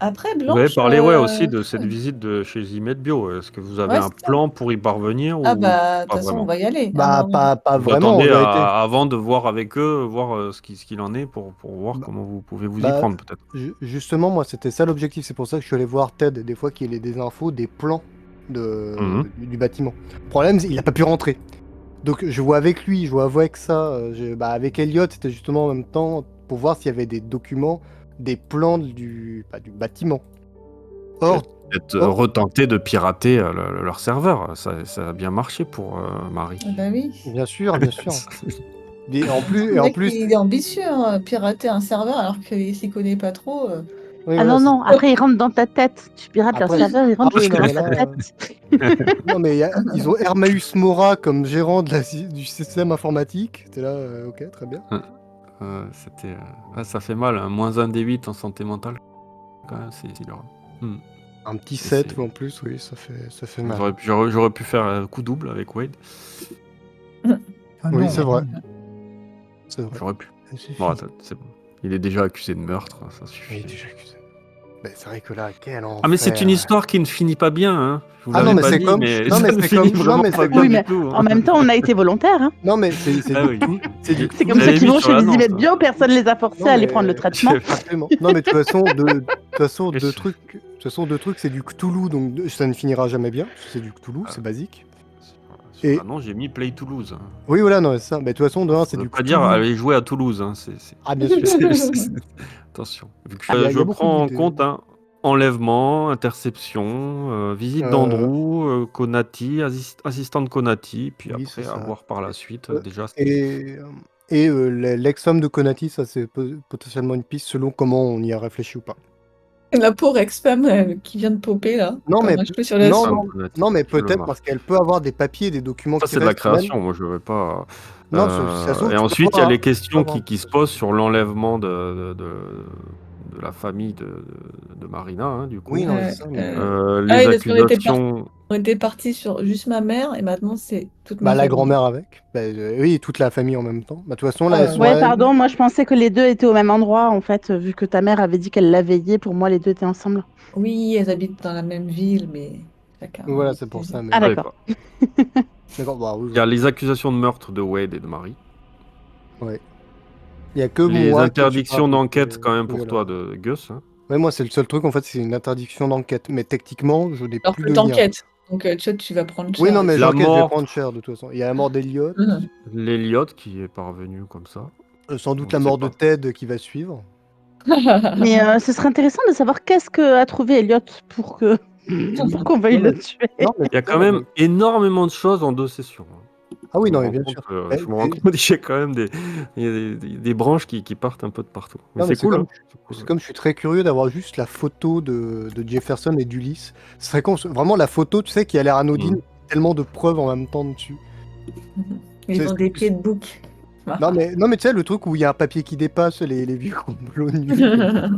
Après, Vous avez Blanche, parlé aussi de cette visite de chez Zimet Bio. Est-ce que vous avez ouais, un c'est ça. plan pour y parvenir Ah ou bah, de toute pas façon, on vraiment? va y aller à un Bah, moment. pas Vous vraiment, en attendez vérité. avant de voir avec eux, voir ce qu'il en est pour voir Bah, comment vous pouvez vous y bah, prendre peut-être. Justement, moi, c'était ça l'objectif. C'est pour ça que je suis allé voir Ted, des fois qu'il ait des infos, des plans Mhm. du bâtiment. Le problème, il a pas pu rentrer. Donc, je vois avec lui, je vois avec ça. Avec Elliot, c'était justement en même temps pour voir s'il y avait des documents, des plans du bâtiment. Or, Peut-être or- retenter de pirater leur serveur. Ça a bien marché pour Marie. Ah bah oui. bien sûr, bien sûr. Et en plus, Le mec, il est ambitieux, hein, pirater un serveur alors qu'il s'y connaît pas trop. oui, Ah voilà, non, non, après ils rentrent dans ta tête. Tu pirates leur Après, serveur, ils rentrent oui, jusque non, dans mais ta là, tête. non, mais ils ont Hermaeus Mora comme gérant du système informatique. C'était là, ok, très bien. Ça fait mal, hein. -1 des 8 en santé mentale. Quand même, c'est dur. Un petit Et 7 c'est- en plus, oui, ça fait mal. J'aurais pu faire un coup double avec Wade. Ah Oui, non, c'est vrai. non, C'est vrai. J'aurais pu. ça suffit. Bon, attends, c'est bon. Il est déjà accusé de meurtre, ça Oui, suffit. déjà accusé. Mais c'est vrai que là, quel enfer. Ah, mais c'est une histoire qui ne finit pas bien, hein. Je vous Ah non, l'avais mais pas c'est dit, comme- mais non, ça mais ne c'est finit comme- non, vraiment mais pas c'est bien Oui, du mais tout. en même temps, on a été volontaires. Hein. Non, mais c'est Ah du oui. tout. C'est du C'est tout. comme Vous ceux avez qui mis vont sur chez l'annonce, Visibet hein. Bio, personne les a forcés Non, à aller mais- prendre le traitement. Absolument. Non, mais de toute façon, deux trucs, c'est du Cthulhu, donc ça ne finira jamais bien. Parce que c'est du Cthulhu, c'est basique. Sur Et- l'annonce, j'ai mis Play Toulouse, hein. Oui, voilà, non, c'est ça. Mais de toute façon, de un, c'est Ça veut du pas dire Cthulhu. aller jouer à Toulouse, hein. Ah, bien sûr. Attention. Vu que Il y a je beaucoup prends en d'idées. compte enlèvement, interception, visite d'Andrew, Konati, assistant de Konati, puis Oui, après c'est à ça. voir par la suite. Déjà, Et l'ex-femme de Konati, ça c'est potentiellement une piste selon comment on y a réfléchi ou pas. La pauvre ex-femme qui vient de popper là, Non, mais comme un cheveu sur la non, soupe. non, Honnête, non, mais je le peut-être marque. parce qu'elle peut avoir des papiers, des documents Ça, qui c'est de la restent quand même. création, moi je vais pas. Non, ça se trouve, Et tu peux ensuite, il y a avoir les questions avoir un qui se truc. posent sur l'enlèvement de la famille de Marina, hein, du Oui, coup. non, c'est ça, mais Ah Les oui, parce qu'on accusations. était parti sur juste ma mère et maintenant c'est toute ma bah, la famille. grand-mère avec. Bah, oui, toute la famille en même temps. Bah, de toute façon, là, Ah elles là sont là. Ouais, à... pardon, moi je pensais que les deux étaient au même endroit, en fait, vu que ta mère avait dit qu'elle la veillait, pour moi les deux étaient ensemble. Oui, elles habitent dans la même ville, mais chacun Voilà, habite c'est pour chez ça, eux. mais... Ah Je savais d'accord. pas. D'accord, bah oui, Il y a les accusations de meurtre de Wade et de Marie. ouais. Il y a que Les moi qui suis pas interdictions impliqué d'enquête, quand même, pour viol. toi, de Gus, hein. Ouais, moi, c'est le seul truc, en fait, c'est une interdiction d'enquête. Mais techniquement, je n'ai Alors plus que de lien. t'enquêtes, donc tu vas prendre Oui, cher non, mais aussi. La j'enquête, je vais mort, prendre cher, de toute façon. Il y a la mort d'Eliott, Mhm. l'Eliott qui est parvenu comme ça. sans doute On la ne sait mort de pas. Ted qui va suivre. Mais ce serait intéressant de savoir qu'est-ce que a trouvé Elliot pour que pour qu'on veuille Non, le mais, tuer. non, mais Il y a c'est ça, quand même énormément de choses en 2 sessions, hein. Ah oui, Je me non, mais rends bien compte, sûr. je me rends compte qu'il y a quand même il y a des branches qui partent un peu de partout. Mais Non, mais c'est cool, hein. c'est comme je suis très curieux d'avoir juste la photo de Jefferson et d'Ulysse. Ce serait con, vraiment la photo, tu sais, qui a l'air anodine, Mhm. tellement de preuves en même temps dessus. Ils ont des C'est- pieds de bouc. Non, mais tu sais, le truc où il y a un papier qui dépasse, les vieux complots nuls.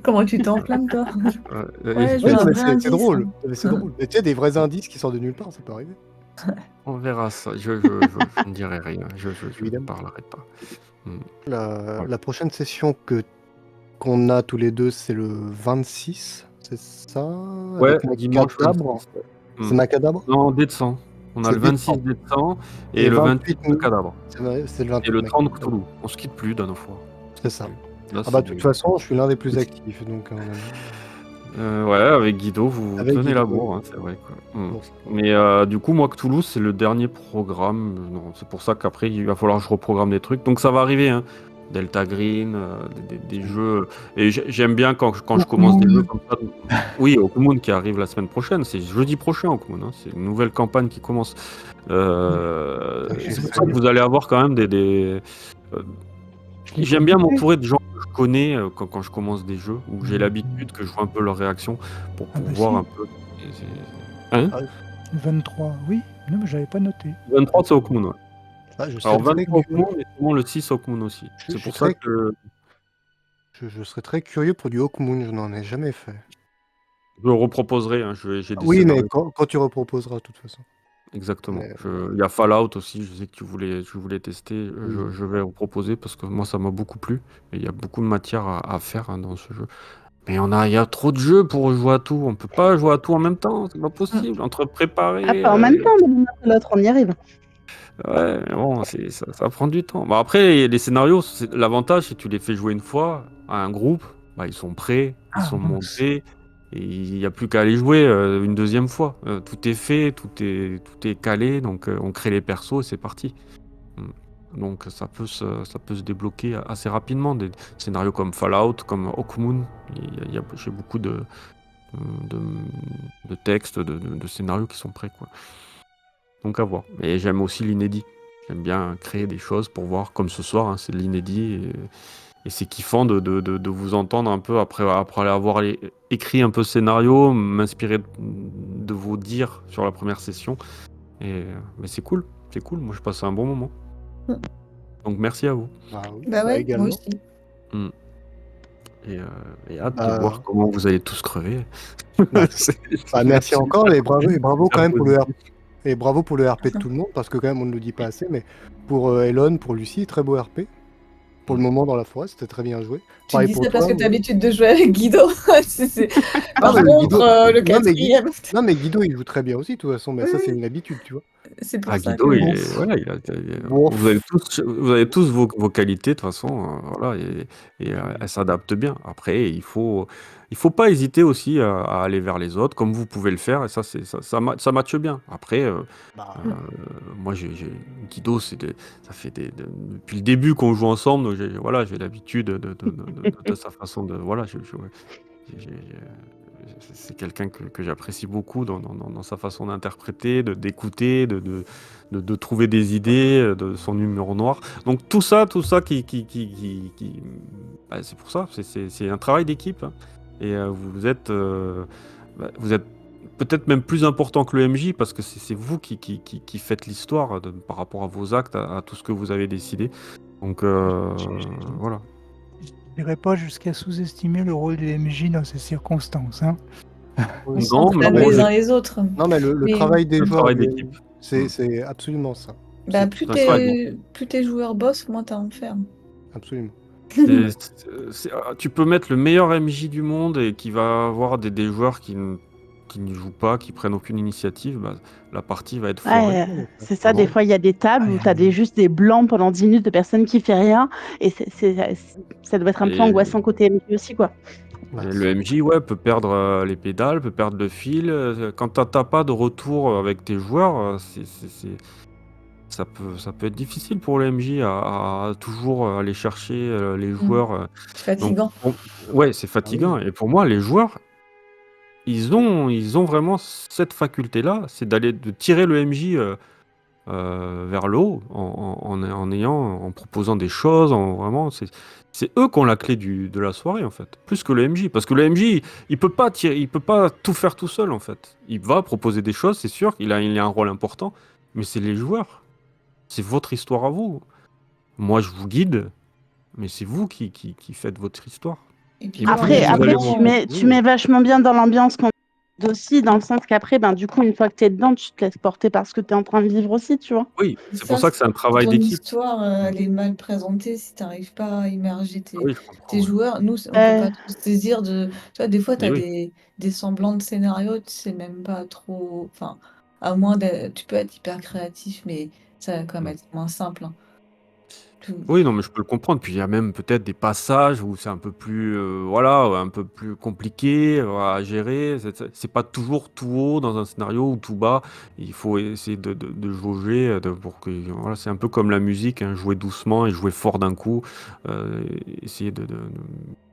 Comment tu t'enflammes, toi? Ouais, je Oui, veux non, un mais vrai c'est indice. drôle. Mais c'est drôle. Mais tu sais, des vrais indices qui sortent de nulle part, ça peut arriver. On verra ça. Je ne dirai rien. Je ne Évidemment. parlerai pas. La prochaine session qu'on a tous les deux, c'est le 26, c'est ça? Ouais, Avec dimanche Macadabre. 26. Ouais. C'est Macadabre? Non, dé de sang. On a C'est le dé de 26 sang. dé de sang et Et le 28, 28 de cadavre. c'est le Et 28 le 30 Macadabre. Cthulhu. On se quitte plus dans nos fois. C'est ça. Là, Ah bah, de c'est toute façon, je suis l'un des plus actifs, donc à mon avis. ouais, avec Guido, vous Avec tenez Guido, la bourre, hein, c'est vrai, quoi. bon, Mais du coup, moi, Cthulhu, c'est le dernier programme. Non, c'est pour ça qu'après, il va falloir que je reprogramme des trucs. Donc ça va arriver, hein. Delta Green, des jeux. Et j'aime bien quand je commence des jeux comme ça. Oui, Okumun qui arrive la semaine prochaine. C'est jeudi prochain, Okumun, hein. C'est une nouvelle campagne qui commence. C'est pour ça que vous allez avoir quand même j'aime bien m'entourer de gens que je connais quand je commence des jeux, où j'ai l'habitude que je vois un peu leurs réactions pour Ah bah voir si. un peu. Hein? 23, oui. Non, mais j'avais pas noté. 23, c'est Okumun, ouais. Ah, je Alors serais très 23 curieux. Okumun et sûrement le 6 Okumun aussi. Je C'est suis pour ça très- que Je serais très curieux pour du Hawkmoon, je n'en ai jamais fait. je le reproposerai, hein. J'ai des Oui, mais scénarios. quand tu reproposeras, de toute façon. Exactement. Mais, Il y a Fallout aussi, je sais que tu voulais tester. Oui. Je vais reproposer parce que moi, ça m'a beaucoup plu. Et il y a beaucoup de matière à faire, hein, dans ce jeu. Mais il y a trop de jeux pour jouer à tout. On peut pas jouer à tout en même temps. C'est pas possible. Entre préparer. Ah, pas en même temps, mais l'un après l'autre, on y arrive. Ouais, mais bon, ça prend du temps. Bon, après, les scénarios, l'avantage, c'est que tu les fais jouer une fois à un groupe. Bah, ils sont prêts, ils Ah, sont mince. montés. Et il n'y a plus qu'à les jouer une deuxième fois. Tout est fait, tout est calé. Donc, on crée les persos et c'est parti. Donc ça peut se débloquer assez rapidement. Des scénarios comme Fallout, comme Hawkmoon, j'ai beaucoup de textes, de scénarios qui sont prêts, quoi. Donc à voir. Et j'aime aussi l'inédit. J'aime bien créer des choses pour voir, comme ce soir, hein, c'est de l'inédit. Et c'est kiffant de vous entendre un peu après avoir écrit un peu le scénario, m'inspirer de vos dires sur la première session. Mais c'est cool. Moi, je passe un bon moment. Mm. Donc merci à vous. Bah oui, Bah ouais, moi également. aussi. Et hâte de Bah, voir comment vous allez tous crever. Bah, C'est- bah, merci encore et bravo quand même pour le RP. positif. Et bravo pour le RP de tout le monde, parce que quand même on ne le dit pas assez, mais pour Elon, pour Lucie, très beau RP. Pour le moment dans la forêt, c'était très bien joué. Tu Pareil dis pour ça parce toi. que tu as l'habitude de jouer avec Guido. Par mais contre, le non, mais quatrième, Non, mais Guido, il joue très bien aussi, de toute façon, mais ça, c'est une habitude, tu vois. c'est pour Ah, ça Guido, que... voilà, Bon. vous avez tous vos qualités, de toute façon, voilà, et elles s'adaptent bien. Après, il faut pas hésiter aussi à aller vers les autres, comme vous pouvez le faire, et ça matche bien. Après, Bah, moi, Guido, ça fait depuis le début qu'on joue ensemble, donc j'ai l'habitude de sa façon de, voilà, c'est quelqu'un que j'apprécie beaucoup dans sa façon d'interpréter, d'écouter, de trouver des idées, de son humour noir. Donc tout ça bah, c'est pour ça, c'est un travail d'équipe, hein. et vous êtes peut-être même plus important que le MJ parce que c'est vous qui faites l'histoire par rapport à vos actes, à tout ce que vous avez décidé. Donc voilà. Je n'irai pas jusqu'à sous-estimer le rôle du MJ dans ces circonstances. Hein. On Non, s'entraîne mais les le uns les autres. Non, mais le Mais travail des le joueurs, travail d'équipe. c'est absolument ça. bah, C'est Ça sera bon. plus t'es joueur boss, moins t'as à en faire. absolument. Tu peux mettre le meilleur MJ du monde et qui va avoir des joueurs qui ne jouent pas, qui prennent aucune initiative, bah, la partie va être foirée. Ouais, c'est ça, des Vraiment. fois il y a des tables où tu as juste des blancs pendant 10 minutes de personne qui fait rien, et ça doit être un peu Et, angoissant côté MJ aussi, quoi. Bah, et le MJ, ouais, peut perdre les pédales, peut perdre le fil. Quand t'as pas de retour avec tes joueurs, ça peut être difficile pour le MJ à toujours aller chercher les joueurs. C'est Donc, fatigant. ouais, c'est fatigant. Et pour moi, les joueurs, ils ont vraiment cette faculté-là, c'est de tirer le MJ vers le haut en proposant des choses, vraiment, c'est eux qui ont la clé de la soirée en fait, plus que le MJ, parce que le MJ il peut pas tout faire tout seul en fait. Il va proposer des choses, c'est sûr, il a un rôle important, mais c'est les joueurs, c'est votre histoire à vous. Moi je vous guide, mais c'est vous qui faites votre histoire. Et puis Et quand plus les vous Après, allez gens, tu mets vachement bien dans l'ambiance quand aussi, dans le sens qu'après, ben, du coup, une fois que tu es dedans, tu te laisses porter par ce que tu es en train de vivre aussi, tu vois. Oui, c'est c'est pour ça, ça que c'est un si travail ton d'équipe. histoire elle est mal présentée, si t'arrives pas à immerger Ah oui, je comprends, tes ouais. joueurs, nous on peut pas Euh, trop se saisir de. Tu vois, des fois Mais t'as oui, des semblants de scénarios, tu sais même pas trop. Enfin, à moins de. Tu peux être hyper créatif, mais ça va quand même être moins simple. Hein. Tout- oui, non, mais je peux le comprendre. Puis il y a même peut-être des passages où c'est un peu plus, voilà, un peu plus compliqué à gérer. C'est pas toujours tout haut dans un scénario ou tout bas. Il faut essayer de jauger pour que, voilà, c'est un peu comme la musique, hein, jouer doucement et jouer fort d'un coup. Essayer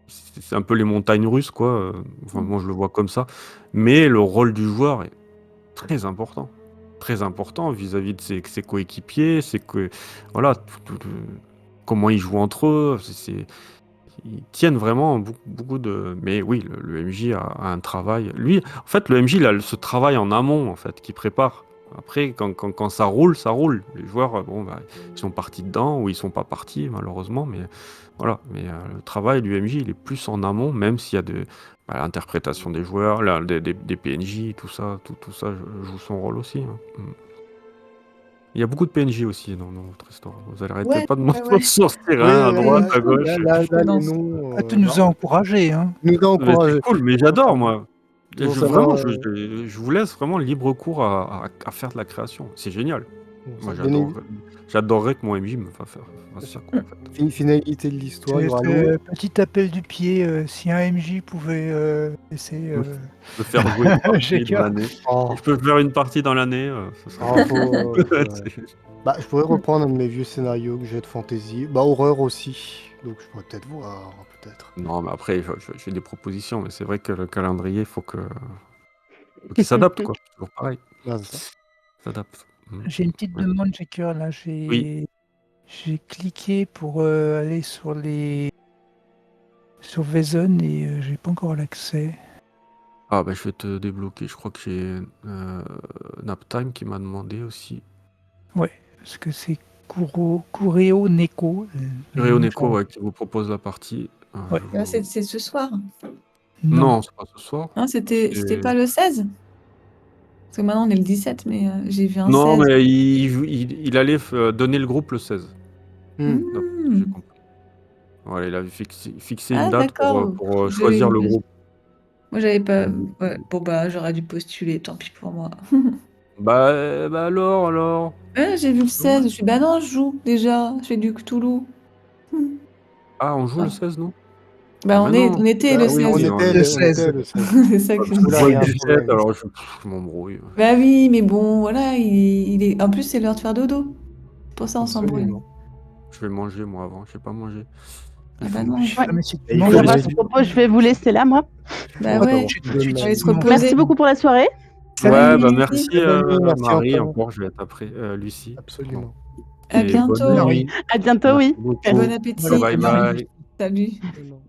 c'est un peu les montagnes russes, quoi. Enfin, moi, je le vois comme ça. Mais le rôle du joueur est très important. Très important vis-à-vis de ses coéquipiers, voilà, comment ils jouent entre eux. Ils tiennent vraiment beaucoup de. Mais oui, le MJ a un travail. Lui, en fait, le MJ, il a ce travail en amont, en fait, qui prépare. Après, quand ça roule, ça roule. Les joueurs, bon, bah, ils sont partis dedans ou ils sont pas partis, malheureusement. Mais voilà. Mais le travail du MJ, il est plus en amont, même s'il y a l'interprétation des joueurs, des PNJ, tout ça, tout ça joue son rôle aussi. Hein. Il y a beaucoup de PNJ aussi dans votre histoire. Vous arrêtez Ouais, pas de ouais, ouais. sortir Oui, à droite, à cool. gauche. là, Non, les noms, Ah, tu nous as bah, encouragés. Hein. nous a Mais c'est encouragés. cool, mais j'adore moi. Et Pour vraiment, savoir, je vous laisse vraiment libre cours à faire de la création. C'est génial. Moi, bien évi- j'adorerais que mon MJ me fasse ça, quoi, en fait. finalité de l'histoire, il y aura Petit appel du pied, si un MJ pouvait laisser Je peux faire jouer une partie GK. dans l'année. Oh, Je peux faire une partie dans l'année. Ce serait oh, cool. bah, je pourrais reprendre un de mes vieux scénarios que j'ai de fantasy. Bah, horreur aussi. Donc, je pourrais peut-être voir, peut-être. Non, mais après, j'ai des propositions, mais c'est vrai que le calendrier, faut qu'il s'adapte, quoi. C'est toujours pareil. Ah, c'est ça. S'adapte. J'ai une petite Ouais. demande, GK. Là, Oui. j'ai cliqué pour aller sur Vezon et j'ai pas encore l'accès. Ah, bah, je vais te débloquer. Je crois que j'ai Naptime qui m'a demandé aussi. Ouais, parce que c'est Kureo Neko. Réo Neko, ouais, qui vous propose la partie. Ouais. Je Là, vois. c'est ce soir. Non, c'est pas ce soir. Hein, c'était C'est- pas le 16? Parce que maintenant on est le 17, mais j'ai vu un Non, 16. mais il allait donner le groupe le 16. Hmm. d'après ce que j'ai Hmm. compris. Voilà, il avait fixé Ah, une date d'accord. pour choisir le groupe. Moi, j'avais pas. Ouais. Bon, bah, j'aurais dû postuler, tant pis pour moi. Bah alors. Ouais, j'ai vu le 16. Je suis, bah non, je joue déjà. Je fais du Cthulhu. Ah, on joue Ah. le 16, non? Bah, Ah, on mais non. était Bah le oui, 16. on Oui, était Le le 16. c'est ça. C'est ça que je Je me Là, vois il y a le un 17, problème. alors je m'embrouille. Bah oui, mais bon, voilà, il est. En plus, c'est l'heure de faire dodo. Pour ça, on s'embrouille. Absolument. Je vais manger, moi, avant. Je vais pas manger. Ah bah non. Je sais pas, mais si Et tu il manges faut Sur avant, les- ce propos, je vais vous laisser là, moi. Bah Bon, ouais, tout de suite, je vais se Bon, reposer. Merci beaucoup pour la soirée. Ouais, bah Salut, merci bonne nuit, merci Marie, encore. encore, je vais être après Lucie. Absolument. à Et bonne bientôt. Marie. nuit. À bientôt, Merci oui. beaucoup. Bon appétit. Voilà, Bye bye. Salut. Absolument.